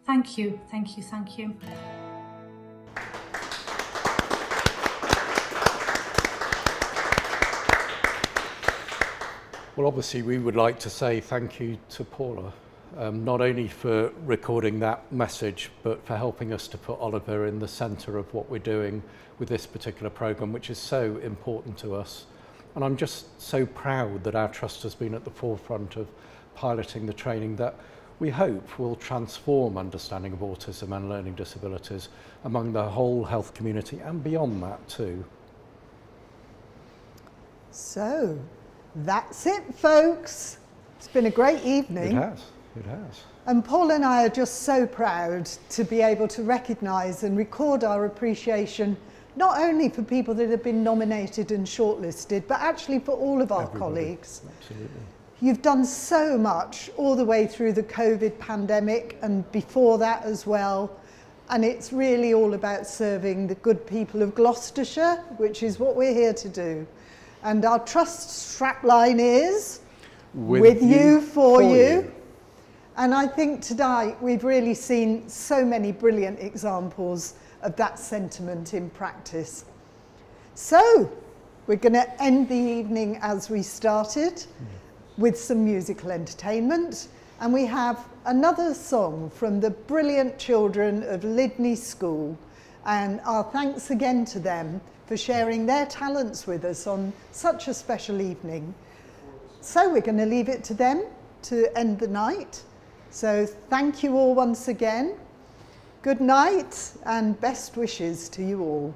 Speaker 29: thank you, thank you, thank you.
Speaker 7: Well, obviously, we would like to say thank you to Paula, not only for recording that message, but for helping us to put Oliver in the centre of what we're doing with this particular programme, which is so important to us. And I'm just so proud that our trust has been at the forefront of piloting the training that we hope will transform understanding of autism and learning disabilities among the whole health community and beyond that too.
Speaker 6: So, that's it, folks. It's been a great evening.
Speaker 7: It has.
Speaker 6: And Paul and I are just so proud to be able to recognise and record our appreciation, not only for people that have been nominated and shortlisted, but actually for all of our colleagues.
Speaker 7: Absolutely.
Speaker 6: You've done so much all the way through the COVID pandemic and before that as well. And it's really all about serving the good people of Gloucestershire, which is what we're here to do. And our trust strapline is with you, for you. And I think tonight we've really seen so many brilliant examples of that sentiment in practice. So we're going to end the evening as we started with some musical entertainment. And we have another song from the brilliant children of Lydney School. And our thanks again to them for sharing their talents with us on such a special evening. So we're going to leave it to them to end the night. So thank you all once again. Good night and best wishes to you all.